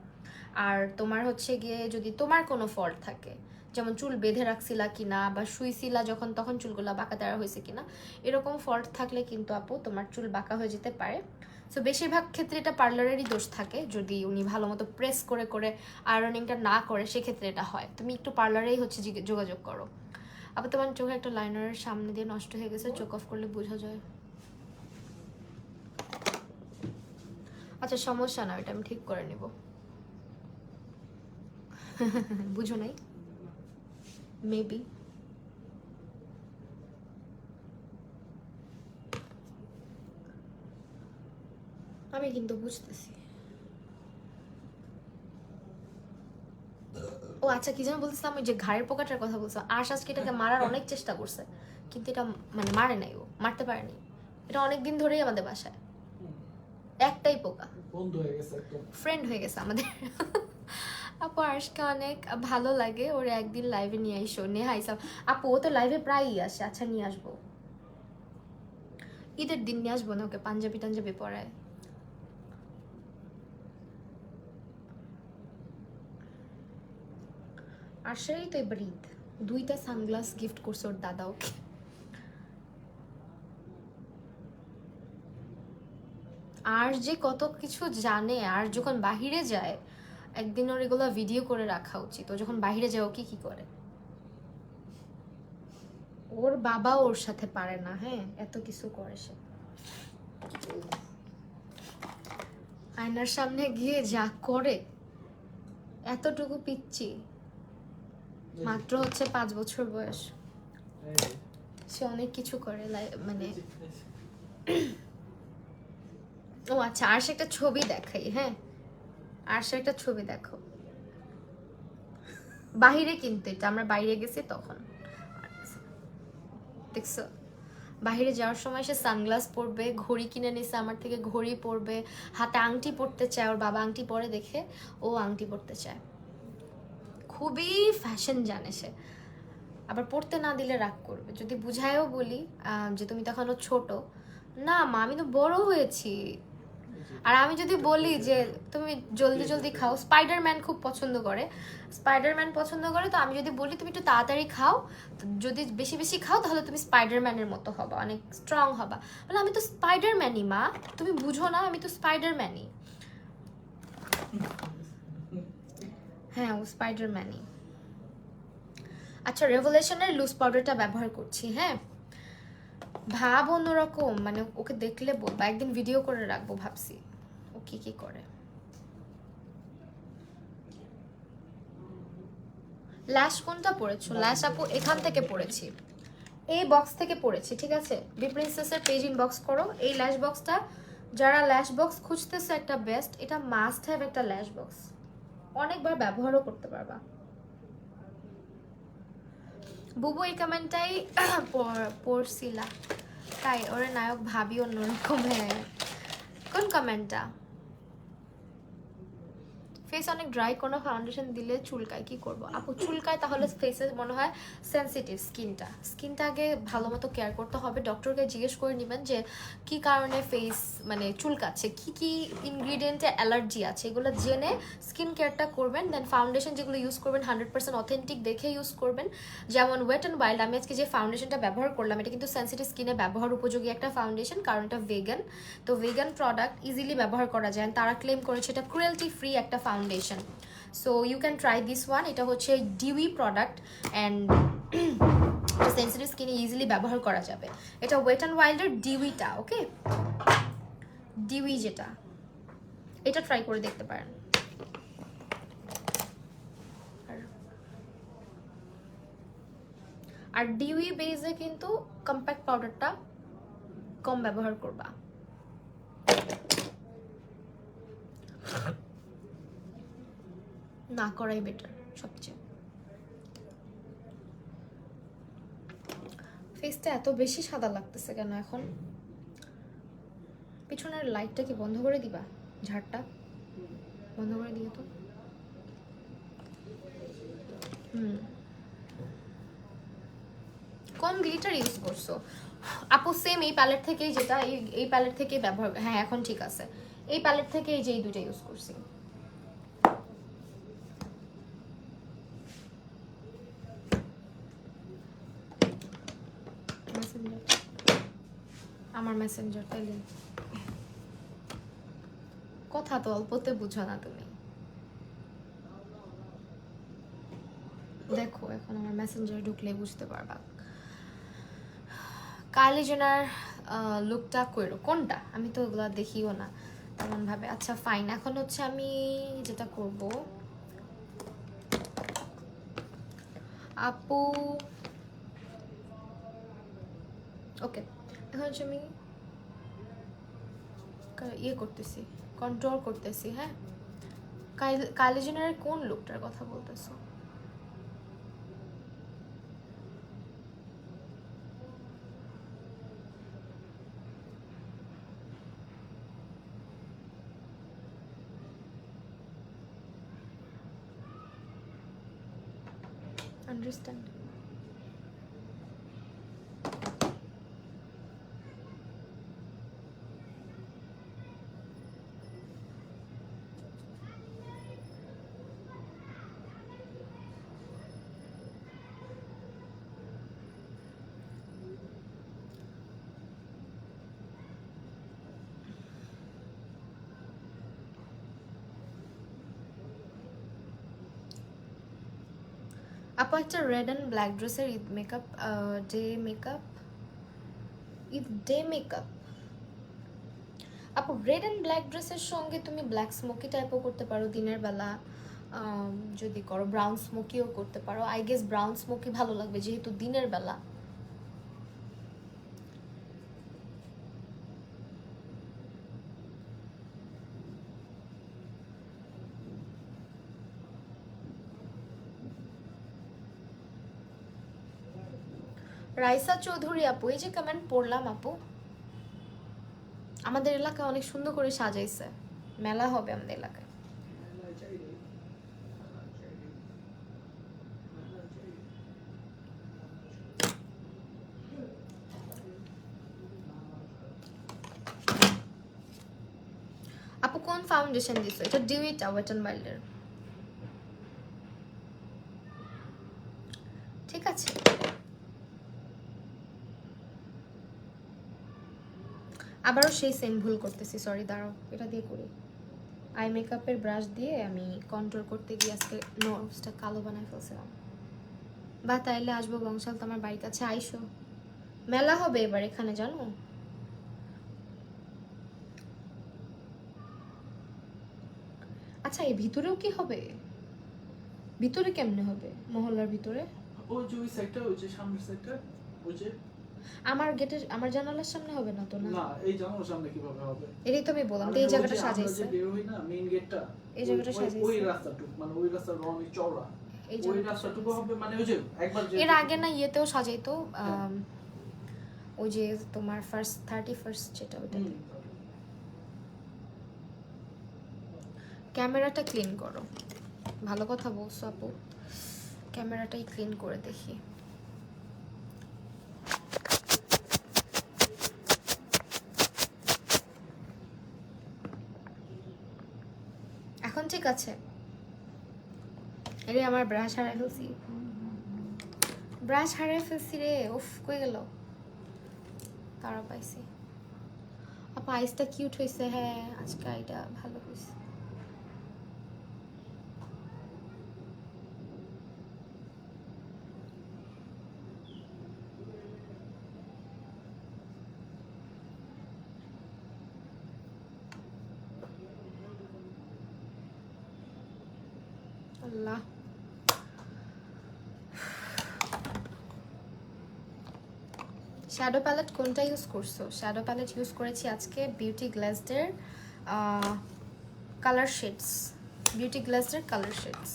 আর তোমার হচ্ছে গিয়ে যদি তোমার কোনো ফল্ট থাকে, যেমন চুল বেঁধে রাখছিলা কিনা বা শুইছিলা যখন তখন চুলগুলা বাঁকা দেওয়া হয়েছে কিনা, এরকম ফল্ট থাকলে কিন্তু আপু তোমার চুল বাঁকা হয়ে যেতে পারে। সো বেশিরভাগ ক্ষেত্রে এটা পার্লারেরই দোষ থাকে, যদি উনি ভালো মতো প্রেস করে করে আয়রনিংটা না করে সেক্ষেত্রে এটা হয়। তুমি একটু পার্লারেই হচ্ছে যোগাযোগ করো। আবার তোমার চোখে একটা লাইনারের সামনে দিয়ে নষ্ট হয়ে গেছে, চোখ অফ করলে বোঝা যায়। আচ্ছা সমস্যা না, এটা আমি ঠিক করে নিব। বুঝো নাই মেবি। আমি কিন্তু বুঝতেছি। ও আচ্ছা, কি যেন বলতেছিলাম, ওই যে ঘাড়ের পোকাটার কথা বলছো, আজকে এটাকে মারার অনেক চেষ্টা করছে, কিন্তু এটা মানে মারে নাই, ও মারতে পারেনি। এটা অনেকদিন ধরেই আমাদের বাসায়, একটাই পোকা, বন্ধ হয়ে গেছে একদম, ফ্রেন্ড হয়ে গেছে আমাদের। আপু আরশকে অনেক ভালো লাগে, ওর একদিন লাইভে নিয়ে আইসো। নেহা ইসলাম আপু, ও তো লাইভে প্রায়ই আসে। আচ্ছা নিয়ে আসবো, ঈদের দিন নিয়ে আসবো না, ওকে পাঞ্জাবি টাঞ্জাবি পরায়। আর সেই তো এবার ঈদ, 2টা সানগ্লাস গিফট করছে ওর দাদা ওকে। আর যে কত কিছু জানে, আর যখন বাহিরে যায়, একদিন ওর এগুলো ভিডিও করে রাখা উচিত। ও যখন বাহিরে যায় ও কি করে, ওর বাবা ওর সাথে পারে না, হ্যাঁ এত কিছু করে সে। আয়নার সামনে গিয়ে যা করে, এতটুকু পিচ্ছি, মাত্র হচ্ছে 5 বছর বয়স, সে অনেক কিছু করে মানে। ও আচ্ছা, আর সে একটা ছবি দেখাই, হ্যাঁ আর সে একটা ছবি দেখো, বাহিরে কিন্তু এটা আমরা বাইরে গেছি তখন দেখছো। বাহিরে যাওয়ার সময় সে সানগ্লাস পরবে, ঘড়ি কিনে নিছে আমার থেকে, ঘড়ি পরবে, হাতে আংটি পরতে চায়, ওর বাবা আংটি পরে দেখে ও আংটি পরতে চায়, খুবই ফ্যাশন জানে সে। আবার পড়তে না দিলে রাগ করবে, যদি বুঝায়ও বলি যে তুমি তখনও ছোট, না মা আমি তো বড় হয়েছি। আর আমি যদি বলি যে তুমি জলদি জলদি খাও, স্পাইডারম্যান খুব পছন্দ করে, স্পাইডারম্যান পছন্দ করে, তো আমি যদি বলি তুমি একটু তাড়াতাড়ি খাও, যদি বেশি বেশি খাও তাহলে তুমি স্পাইডারম্যানের মতো হবা, অনেক স্ট্রং হবা, বলে আমি তো স্পাইডারম্যানই মা, তুমি বুঝো না আমি তো স্পাইডারম্যানই। হ্যাঁ ও স্পাইডারম্যানই। আচ্ছা রেভলিউশনের লুজ পাউডারটা ব্যবহার করছি, হ্যাঁ ভাব অন্যরকম, মানে ওকে দেখলে বলবা, একদিন ভিডিও করে রাখবো ভাবছি ও কি করে। ল্যাশ কোনটা পড়েছো? ল্যাশ আপু এখান থেকে পড়েছি, এই বক্স থেকে পড়েছি, ঠিক আছে। বি প্রিন্সেসের পেজ ইনবক্স করো, এই ল্যাশ বক্সটা যারা ল্যাশ বক্স খুঁজতেছে একটা বেস্ট, এটা মাস্ট হ্যাভ একটা ল্যাশ বক্স, অনেকবার ব্যবহারও করতে পারবা। বুবু এই কমেন্টটাই পড়ছিলা, তাই ওরে নায়ক ভাবি অন্যরকম। হ্যাঁ, কোন কমেন্টটা? ফেস অনেক ড্রাই, কোনো ফাউন্ডেশন দিলে চুলকায়, কি করব আপু? চুলকায় তাহলে ফেসে মনে হয় সেনসিটিভ স্কিনটা আগে ভালো মতো কেয়ার করতে হবে। ডক্টরকে জিজ্ঞেস করে নেবেন যে কি কারণে ফেস মানে চুলকাচ্ছে, কি কি ইনগ্রিডিয়েন্টে অ্যালার্জি আছে, এগুলো জেনে স্কিন কেয়ারটা করবেন। দেন ফাউন্ডেশন যেগুলো ইউজ করবেন 100% অথেন্টিক দেখে ইউজ করবেন। যেমন ওয়েট অ্যান্ড ওয়াইল্ড, আমি আজকে যে ফাউন্ডেশনটা ব্যবহার করলাম এটা কিন্তু সেনসিটিভ স্কিনে ব্যবহার উপযোগী একটা ফাউন্ডেশন, কারণ এটা ভেগান। তো ভেগান প্রোডাক্ট ইজিলি ব্যবহার করা যায়, তারা ক্লেম করেছে এটা ক্রুয়েলটি ফ্রি একটা foundation. So you can try this one. এটা হচ্ছে ডিউই প্রোডাক্ট অ্যান্ড সেন্সিটিভ স্কিনে ইজিলি ব্যবহার করা যাবে। এটা ওয়েট অ্যান্ড ওয়াইল্ডের ডিউইটা, ওকে, ডিউই যেটা, এটা ট্রাই করে দেখতে পারেন। আর ডিউই বেসে কিন্তু কম্প্যাক্ট পাউডারটা কম ব্যবহার করবা। না করাই বেটার সবচেয়ে। ফেসটা এত বেশি সাদা লাগতেছে কেন এখন? পিছনের লাইটটা কি বন্ধ করে দিবা? ঝাড়টা বন্ধ করে দিও তো। কোন গ্লিটার ইউজ করছো আপু? সেম এই প্যালেট থেকেই, যেটা এই প্যালেট থেকেই ব্যবহার। হ্যাঁ এখন ঠিক আছে, এই প্যালেট থেকে এই যে এই দুটো ইউজ করছি। আমার মেসেঞ্জার তাইলে কথা তো অল্পতে বুঝো না তুমি। দেখো এখন আমার মেসেঞ্জারে ঢুকলে বুঝতে পারবা। কাইলি জেনার লুকটা কইরো কোনটা? আমি তো ওগুলো দেখিও না তেমন ভাবে। আচ্ছা ফাইন, এখন হচ্ছে আমি যেটা করব, আপু ওকে, এখন হচ্ছে আমি ইয়ে করতেছি, কন্ট্রোল করতেছি। হ্যাঁ, কাইলি জেনারের কোন লুকটার কথা বলতেছো? আন্ডারস্ট্যান্ড। আপু একটা রেড অ্যান্ড ব্ল্যাক ড্রেসের ঈদ মেকআপ, ডে মেকআপ আপু রেড অ্যান্ড ব্ল্যাক ড্রেসের সঙ্গে তুমি ব্ল্যাক স্মোকি টাইপও করতে পারো দিনের বেলা। যদি করো ব্রাউন স্মোকিও করতে পারো। আই গেস ব্রাউন স্মোকি ভালো লাগবে যেহেতু দিনের বেলা। রাইসা চৌধুরী আপু, এই যে কমেন্ট পড়লাম আপু, আমাদের এলাকা অনেক সুন্দর করে সাজাইছে, মেলা হবে আমাদের এলাকায়। আপু কোন ফাউন্ডেশন দিছো? এটা ডিউইটা ওয়েট অ্যান্ড ওয়াইল্ডের। ঠিক আছে, আবারও সেই সেম ভুল করতেছি, সরি দাঁড়াও এটা দিয়ে করি। আই মেকআপের ব্রাশ দিয়ে আমি কন্ট্রোল করতে গিয়ে আজকে নোজটা কালো বানায় ফেলছিলাম। বা তাইলে আসবো বংশাল, তো আমার বাড়ির কাছে আইসো, মেলা হবে এবার এখানে জানো। আচ্ছা এই ভিতরেও কি হবে? ভিতরে কেমনে হবে মহল্লার ভিতরে? ওই যে ওই সাইডটা, ওই যে সামনের সাইডটা, ওই যে আমার গেটের, আমার জানালার সামনে হবে না তো? না না, এই জানালার সামনে কিভাবে হবে? এটাই তো আমি বললাম, তো এই জায়গাটা সাজাইছে, আমরা যে বের হই না মেইন গেটটা, এই জায়গাটা ওই সাজাইছে, রাস্তাটুক, মানে ওই রাস্তাটা অনেক চওড়া। এই ওই জায়গাটা রাস্তাটুকু হবে মানে ওই যে একবার যে এর আগে না ইয়েতেও সাজাইতো ওই যে তোমার ফার্স্ট 31st যেটা ওইটাতে ক্যামেরাটা ক্লিন করো ভালো কথা বলছো আপু ক্যামেরাটাই ক্লিন করে দেখি এখন ঠিক আছে আরে আমার ব্রাশ হারাই ফেলছি রে উফ কই গেল তারা পাইছি আপা আইসটা কিউট হয়েছে হ্যাঁ আজকে এটা ভালো হয়েছে আল্লাহ শ্যাডো প্যালেট কোনটা ইউজ করছো শ্যাডো প্যালেট ইউজ করেছি আজকে বিউটি গ্লাসডের কালার শেডস বিউটি গ্লাসডের কালার শেডস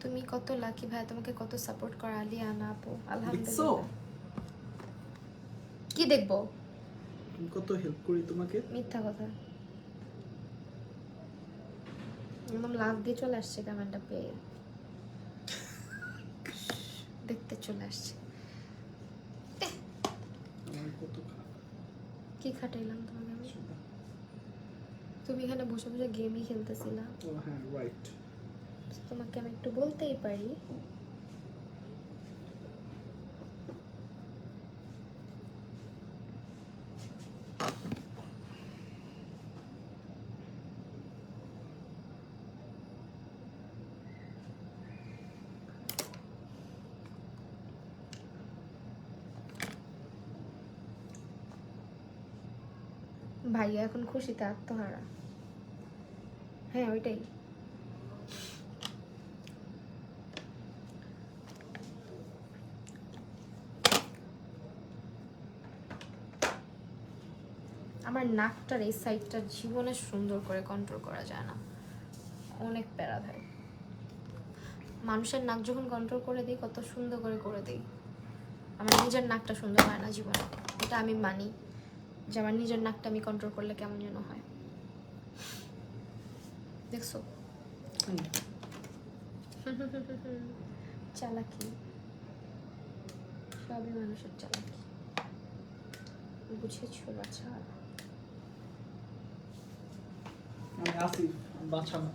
তুমি কত লাকি ভাই তোমাকে কত সাপোর্ট করা আলিয়ানা আপু আলহামদুলিল্লাহ কি দেখবো আমি কত হেল্প করি তোমাকে মিথ্যা কথা একদম লাভ দিয়ে চলে আসছে কমেন্টটা পেয়ে দেখতে চলে আসছে আমার কত খারাপ কি খাটাইলাম তোমাকে আমি তুমি এখানে বসে বসে গেমই খেলতেছিলা ও হ্যাঁ রাইট তোমাকে আমি একটু বলতেই পারি ভাইয়া এখন খুশিতে আত্মহারা হ্যাঁ ওইটাই আমার নাকটার এই সাইডটা জীবনে সুন্দর করে কন্ট্রোল করা যায় না অনেক প্যারা ভাই মানুষের নাক যখন কন্ট্রোল করে দিই কত সুন্দর করে দিই আমার নিজের নাকটা সুন্দর হয় না জীবনে এটা আমি মানি যে আমার নিজের নাকটা আমি কন্ট্রোল করলে কেমন যেন হয় দেখছো চালাকি সবই মানুষের চালাকি বুঝেছো বাছা আমি আসি বাছা না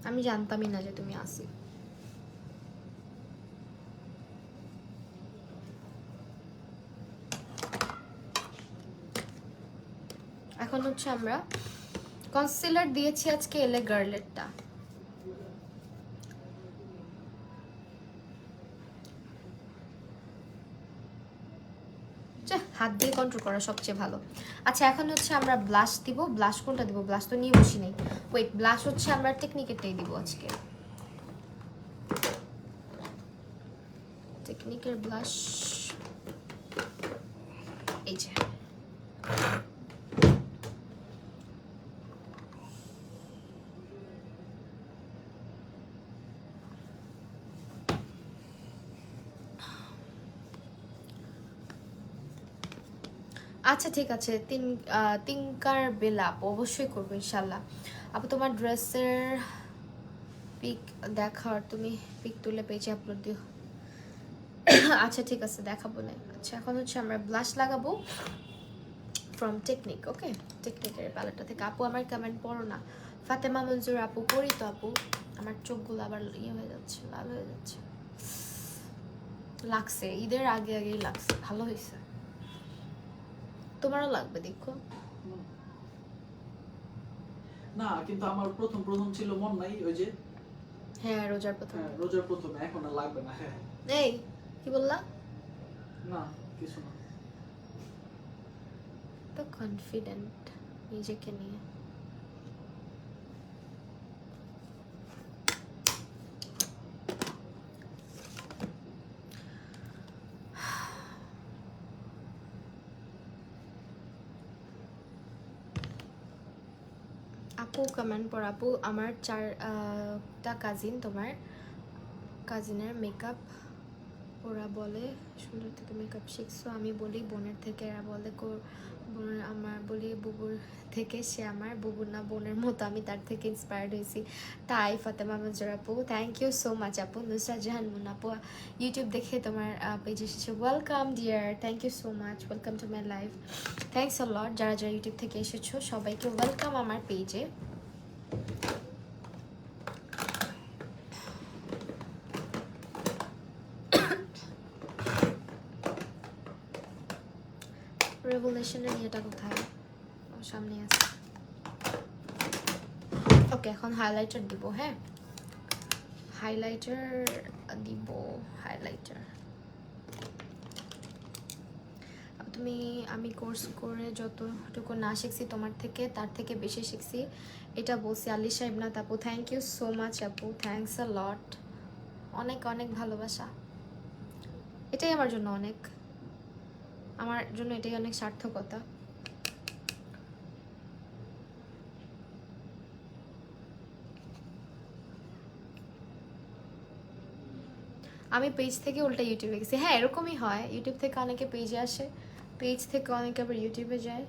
আমি জানতামই না যে তুমি আসি এখন হচ্ছে আমরা কনসিলার দিয়েছি আজকে এলে গার্লেটটা হাত দিয়ে কন্ট্রোল করা সবচেয়ে ভালো আচ্ছা এখন হচ্ছে আমরা ব্লাশ দিব ব্লাশ কোনটা দিব ব্লাশ তো নিয়ে বসি নেই ওয়েট ব্লাশ হচ্ছে আমরা টেকনিকেরটাই দিব আজকে টেকনিকের ব্লাশ এই যে আচ্ছা ঠিক আছে তিনকার বেলাপ অবশ্যই করবো ইনশাল্লাহ আপু তোমার ড্রেসের পিক দেখার তুমি পিক তুলে পেজে আপলোড দিও আচ্ছা ঠিক আছে দেখাবো না আচ্ছা এখন হচ্ছে আমরা ব্লাশ লাগাবো ফ্রম টেকনিক ওকে টেকনিকের প্যালেটটা থেকে আপু আমার কমেন্ট পড়ো না ফাতেমা মঞ্জুর আপু পড়ি তো আপু আমার চোখগুলো আবার ইয়ে হয়ে যাচ্ছে লাল হয়ে যাচ্ছে লাগছে ঈদের আগে আগেই লাগছে ভালো হয়েছে তোমারও লাগবে দেখো না কিন্তু আমার প্রথম ছিল মন নাই ওই যে হ্যাঁ রোজার প্রথম হ্যাঁ রোজার প্রথম এখন আর লাগবে না হ্যাঁ এই কি বললা না কিছু না তো কনফিডেন্ট নিজেকে নিয়ে আপু কমেন্ট পর আপু আমার 4টা কাজিন, তোমার কাজিনের মেকআপ ওরা বলে সুন্দর থেকে মেকআপ শিখছো, আমি বলি বোনের থেকে, এরা বলে বোনের, আমার বলি বুবুর থেকে, সে আমার বুবুর না বোনের মতো, আমি তার থেকে ইন্সপায়ার্ড হয়েছি। তাই ফাতেমা মঞ্জুর আপু, থ্যাংক ইউ সো মাচ আপু। নুসরাত জাহান মুন আপু ইউটিউব দেখে তোমার পেজ এসেছে, welcome dear, thank you so much, welcome to my life, thanks a lot. যারা যারা ইউটিউব থেকে এসেছো সবাইকে ওয়েলকাম আমার পেজে। রেভলিউশনের ইয়েটা কোথায়? ও সামনে আছে। ওকে, এখন হাইলাইটার দিব। হ্যাঁ, হাইলাইটার দিব, হাইলাইটার। তুমি, আমি কোর্স করে যতটুকু না শিখছি তোমার থেকে, তার থেকে বেশি শিখছি, এটা বলছি আলিশা ইবনাত আপু। থ্যাংক ইউ সো মাচ আপু, থ্যাংকস আ লট, অনেক অনেক ভালোবাসা। এটাই আমার জন্য অনেক, আমার জন্য এটাই অনেক সার্থকতা। আমি পেজ থেকে উল্টা ইউটিউবে গেছি। হ্যাঁ, এরকমই হয়, ইউটিউব থেকে অনেকে পেজে আসে, পেজ থেকে অনেকে আবার ইউটিউবে যায়।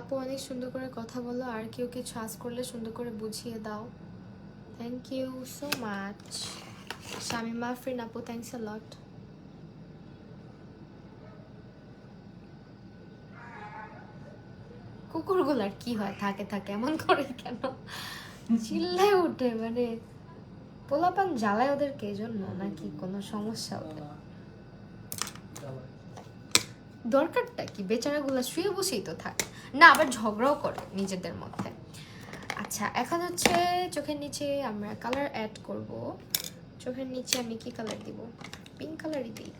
আপু অনেক সুন্দর করে কথা বলো, আর কেউ কিছু আজ করলে সুন্দর করে বুঝিয়ে দাও। Thank you so much Shamima Afrin আপু, থ্যাংকস আ লট। কুকুরগুলার কি হয়, থাকে থাকে এমন করে কেন চিল্লায় উঠে, মানে পোলাপান জ্বালায় ওদেরকে, এজন্য নাকি কোনো সমস্যা ওদের? জ্বালায়। দরকারটা কি, বেচারাগুলো শুয়ে বসেই তো থাকে না, আবার ঝগড়াও করে নিজেদের মধ্যে। আচ্ছা, এখন হচ্ছে চোখের নিচে আমরা কালার অ্যাড করব। চোখের নিচে আমি কি কালার দিব? পিঙ্ক কালারই দিই।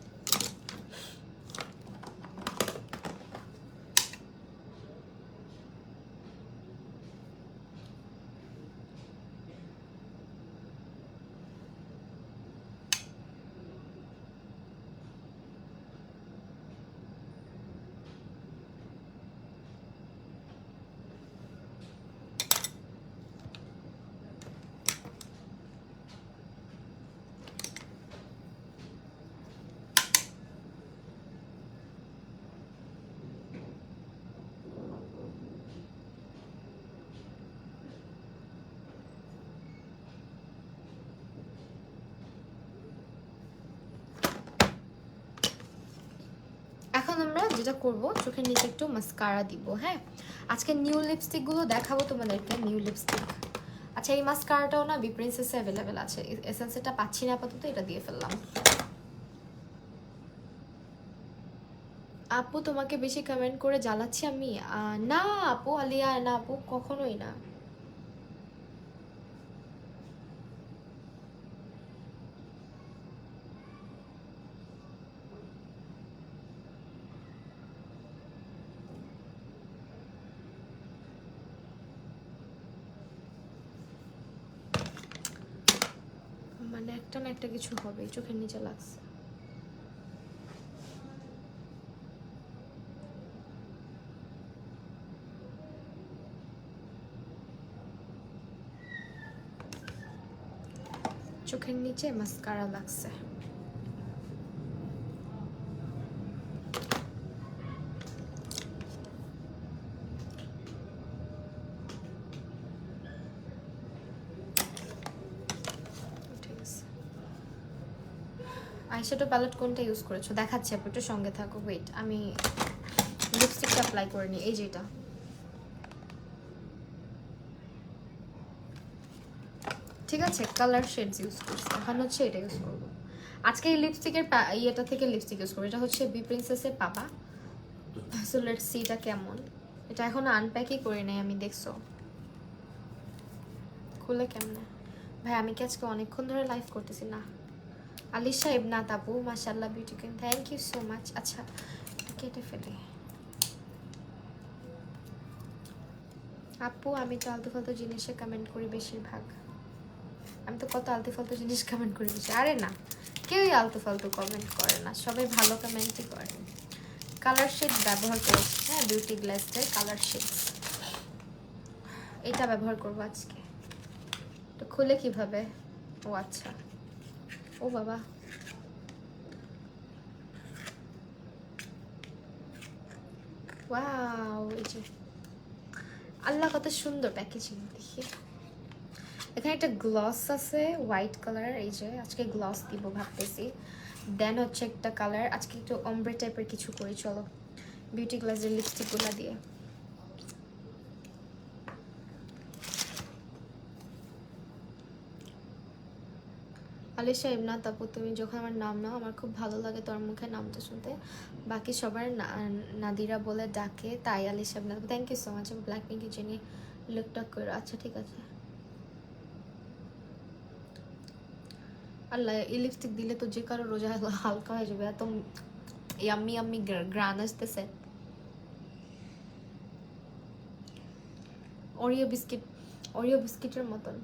এখন আমরা যেটা করব, চোখের নিচে একটু মাস্কারা দিব। হ্যাঁ, আজকে নিউ লিপস্টিক গুলো দেখাবো তোমাদেরকে, নিউ লিপস্টিক। আচ্ছা, এই মাস্কারাটাও না বি প্রিন্সেসে অ্যাভেলেবেল আছে, এসেন্সটা পাচ্ছি না আপাতত, এটা দিয়ে ফেললাম। আপু তোমাকে বেশি কমেন্ট করে জ্বালাচ্ছি আমি? না আপু, আলিয়া না আপু, কখনোই না। মানে একটা না একটা কিছু হবে, চোখের নিচে লাগছে। চোখের নিচে মাস্কারা লাগছে। আইশ্যাডো প্যালেট কোনটা ইউজ করেছো দেখাচ্ছি, আপু একটু সঙ্গে থাকো, ওয়েট আমি লিপস্টিকটা অ্যাপ্লাই করে নিই। এই যেটা, ঠিক আছে, কালার শেডস ইউজ করছি, এখন হচ্ছে এটা ইউজ করবো। আজকে এই লিপস্টিকের ইয়েটা থেকে লিপস্টিক ইউজ করবো, এটা হচ্ছে বি প্রিন্সেসের পাপা। সো লেটস সি এটা কেমন। এটা এখনো আনপ্যাকই করি নাই আমি, দেখছো খুলে কেমনে। ভাই আমি কি আজকে অনেকক্ষণ ধরে লাইভ করতেছি না। আলিশা ইবনাত আপু মাশাআল্লাহ beauty queen, thank you so much. আচ্ছা কেটে ফেলি। আপু আমি তো আলতু ফালতু জিনিসে কমেন্ট করি বেশিরভাগ। আমি তো কত আলতু ফালতু জিনিস কমেন্ট করি বেশি। আরে না, কেউই আলতু ফালতু কমেন্ট করে না, সবাই ভালো কমেন্টই করে। কালার শেড ব্যবহার করেছি, হ্যাঁ বিউটি গ্লাসের কালার শেড, এটা ব্যবহার করবো আজকে। তো খুলে কিভাবে? ও আচ্ছা, ও বাবা ওয়াও, এই যে আল্লাহ কত সুন্দর প্যাকেজিং দেখি। এখানে একটা গ্লস আছে হোয়াইট কালার, এই যে আজকে গ্লস দিব ভাবতেছি। দেন হচ্ছে একটা কালার, আজকে একটু অমব্রে টাইপের কিছু করি, চলো বিউটি গ্লাসের লিপস্টিকগুলো দিয়ে। আলিশা ইবনাত আপু তুমি যখন আমার নাম নাও আমার খুব ভালো লাগে তোর মুখে নামটা শুনতে। বাকি সবার নাদিরা বলে ডাকে, তাই Alisha Ibnat. Thank you so much. Blackpink Jennie লুকটা করো, আচ্ছা ঠিক আছে। আল্লাহ এই লিপস্টিক দিলে তো যে কারো রোজা হালকা হয়ে যাবে, এত ইয়াম্মি ইয়াম্মি গ্রান আসতেছে। ওরিও বিস্কিটের মতন।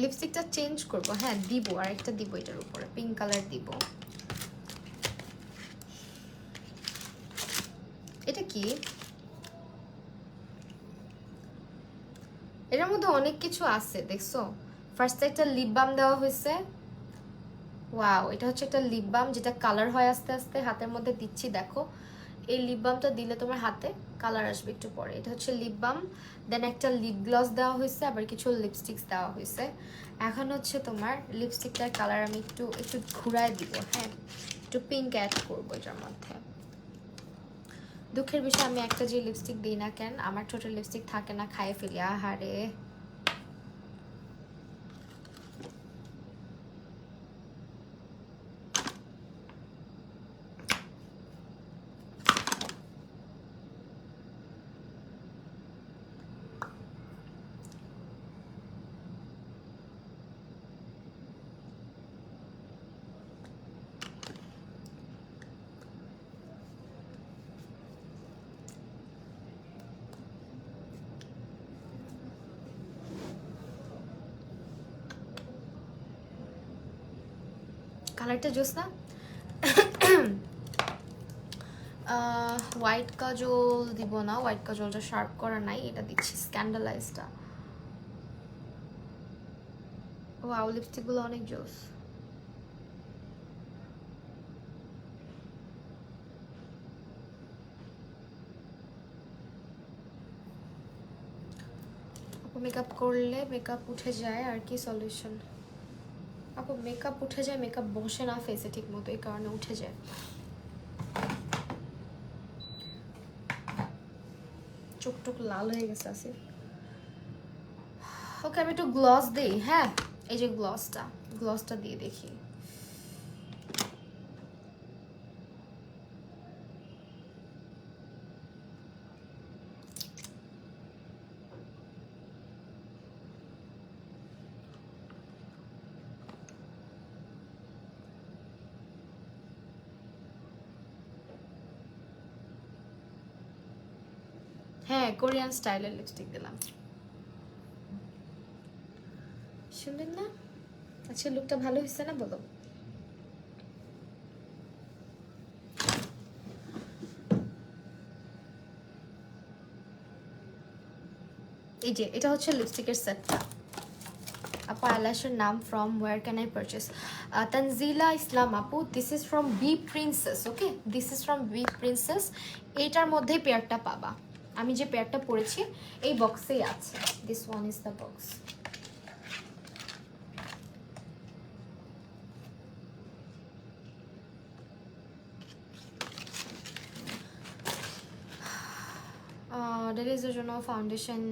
লিপস্টিকটা চেঞ্জ করবো, হ্যাঁ দিব, আর একটা দিব এটার উপরে পিঙ্ক কালার দিব। এটা কি? এটার মধ্যে অনেক কিছু আছে দেখছো। ফার্স্টে একটা লিপ বাম দেওয়া হয়েছে, ওয়াও এটা হচ্ছে একটা লিপ বাম যেটা কালার হয় আস্তে আস্তে। হাতের মধ্যে দিচ্ছি দেখো, এই লিপ বামটা দিলে তোমার হাতে কালার আসবে একটু পরে। এটা হচ্ছে লিপ বাম, দেন একটা লিপ গ্লস দেওয়া হয়েছে, আবার কিছু লিপস্টিক্স দেওয়া হয়েছে। এখন হচ্ছে তোমার লিপস্টিকটার কালার আমি একটু একটু ঘুরায় দিব, হ্যাঁ একটু পিঙ্ক অ্যাড করবো এটার মধ্যে। দুঃখের বিষয় আমি একটা যে লিপস্টিক দিই না কেন, আমার ছোট লিপস্টিক থাকে না, খাইয়ে ফেলি, আহারে। কালারটা জোস না? হোয়াইট কাজল দিব না, হোয়াইট কাজলটা শার্প করা নাই, এটা দিচ্ছি স্ক্যান্ডালাইজটা। ওয়াও লিপস্টিকগুলো অনেক জোস। আপু মেকআপ করলে মেকআপ উঠে যায় আর কি সলিউশন? আপু মেকআপ উঠে যায়, মেকআপ বসে না ফেসে ঠিক মতো, এই কারণে উঠে যায়। চোখ টোক লাল হয়ে গেছে আসিফ। ওকে আমি একটু গ্লস দিই, হ্যাঁ এই যে গ্লসটা দিয়ে দেখি। হ্যাঁ কোরিয়ান স্টাইলের লিপস্টিক দিলাম, শুনলেন না? আচ্ছা লুকটা ভালো হয়েছে না বলো? এই যে এটা হচ্ছে লিপস্টিকের সেটটা। আপু আইল্যাশের নাম from where can I purchase? Tanjila Islam আপু, this is from B Princess. Okay, this is from B Princess. এইটার মধ্যেই পেয়ারটা পাবা। আমি যে পেয়ারটা পরেছি এই বক্সেই আছে। This one is the box. ডেলিজের জন্য ফাউন্ডেশন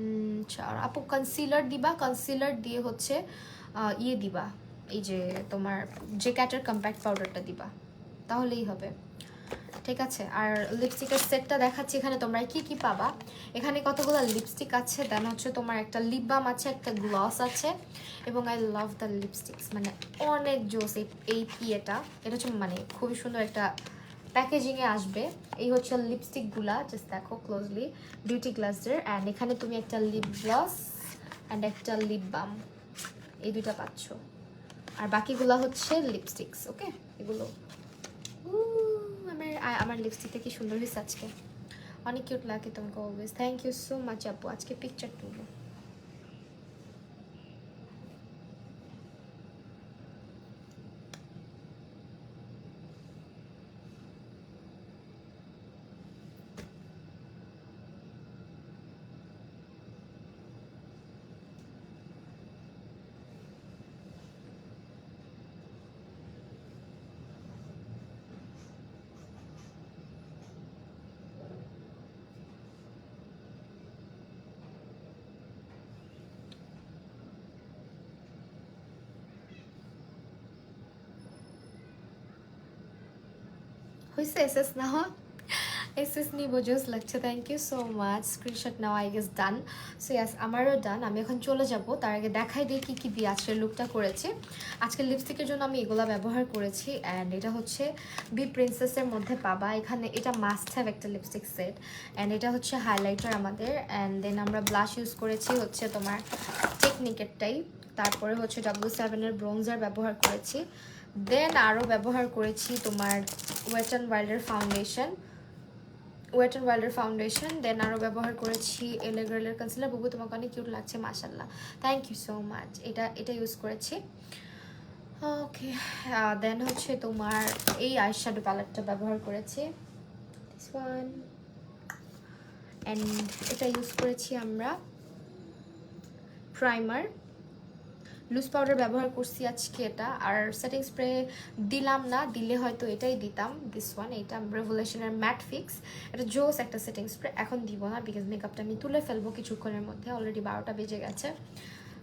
চার আপু, কনসিলার দিবা, কনসিলার দিয়ে হচ্ছে ইয়ে দিবা, এই যে তোমার যে ক্যাটার কম্প্যাক্ট পাউডারটা দিবা, তাহলেই হবে। ঠিক আছে, আর লিপস্টিকের সেটটা দেখাচ্ছি এখানে তোমরা কি কি পাবা। এখানে কতগুলো লিপস্টিক আছে, দেন হচ্ছে তোমার একটা লিপ বাম আছে, একটা গ্লস আছে, এবং আই লাভ দ্য লিপস্টিক্স, মানে অনেক জোস। এই এটা হচ্ছে মানে খুবই সুন্দর একটা প্যাকেজিংয়ে আসবে। এই হচ্ছে লিপস্টিকগুলা, জাস্ট দেখো ক্লোজলি, বিউটি গ্লাসের। অ্যান্ড এখানে তুমি একটা লিপ গ্লস অ্যান্ড একটা লিপ বাম, এই দুইটা পাচ্ছ। আর বাকিগুলা হচ্ছে লিপস্টিক্স। ওকে, এগুলো আমার লিপস্টিকটা কি সুন্দর হয়েছে আজকে, অনেক কিউট লাগে তোমাকে always. Thank you so much আপু। আজকে পিকচার তুলবো। হয়েছে এসএস নাও, এসএস নিব, জোস লাগছে। Thank you so much. Screenshot নাও, I guess done. So yes, আমারও ডান। আমি এখন চলে যাব, তার আগে দেখাই দিই কী কী দিয়ে আজকের লুকটা করেছি। আজকের লিপস্টিকের জন্য আমি এগুলো ব্যবহার করেছি, অ্যান্ড এটা হচ্ছে বি প্রিন্সেসের মধ্যে পাবা। এখানে এটা মাস্ট হ্যাভ একটা লিপস্টিক সেট, অ্যান্ড এটা হচ্ছে হাইলাইটার আমাদের। অ্যান্ড দেন আমরা ব্লাশ ইউজ করেছি হচ্ছে তোমার টেকনিকেরটাই। তারপরে হচ্ছে W7-এর ব্রোঞ্জার ব্যবহার করেছি। দেন আরও ব্যবহার করেছি তোমার ওয়েট অ্যান্ড ওয়াইল্ডের ফাউন্ডেশন। দেন আরও ব্যবহার করেছি এলে গার্লের কনসিলার। বুবু তোমাকে অনেক কিউট লাগছে, মাশাল্লাহ, থ্যাংক ইউ সো মাচ। এটা ইউজ করেছি। ওকে, দেন হচ্ছে তোমার এই আইশ্যাডো প্যালেটটা ব্যবহার করেছি, দিস ওয়ান। অ্যান্ড এটা ইউজ করেছি আমরা প্রাইমার। লুজ পাউডার ব্যবহার করছি আজকে এটা। আর সেটিং স্প্রে দিলাম না, দিলে হয়তো এটাই দিতাম, দিস ওয়ান। এটা রেভলিউশনের ম্যাট ফিক্স, এটা জোস একটা সেটিং স্প্রে। এখন দিব না, বিকজ মেকআপটা আমি তুলে ফেলবো কিছুক্ষণের মধ্যে, অলরেডি 12টা বেজে গেছে,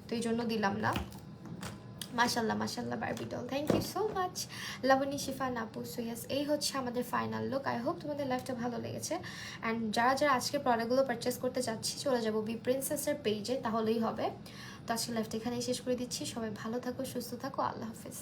তো এই জন্য দিলাম না। মাশাল্লাহ মাশাল্লাহ Barbie doll, thank you so much Labani Shifan আপু। সো ইয়াস, এই হচ্ছে আমাদের ফাইনাল লুক। আই হোপ তোমাদের লাইফটা ভালো লেগেছে। অ্যান্ড যারা যারা আজকে প্রোডাক্টগুলো পারচেস করতে যাচ্ছি, চলে যাবো বি প্রিন্সেসের পেজে, তাহলেই হবে। তো আজকে লাইফটা এখানেই শেষ করে দিচ্ছি। সবাই ভালো থাকো, সুস্থ থাকো, আল্লাহ হাফিজ।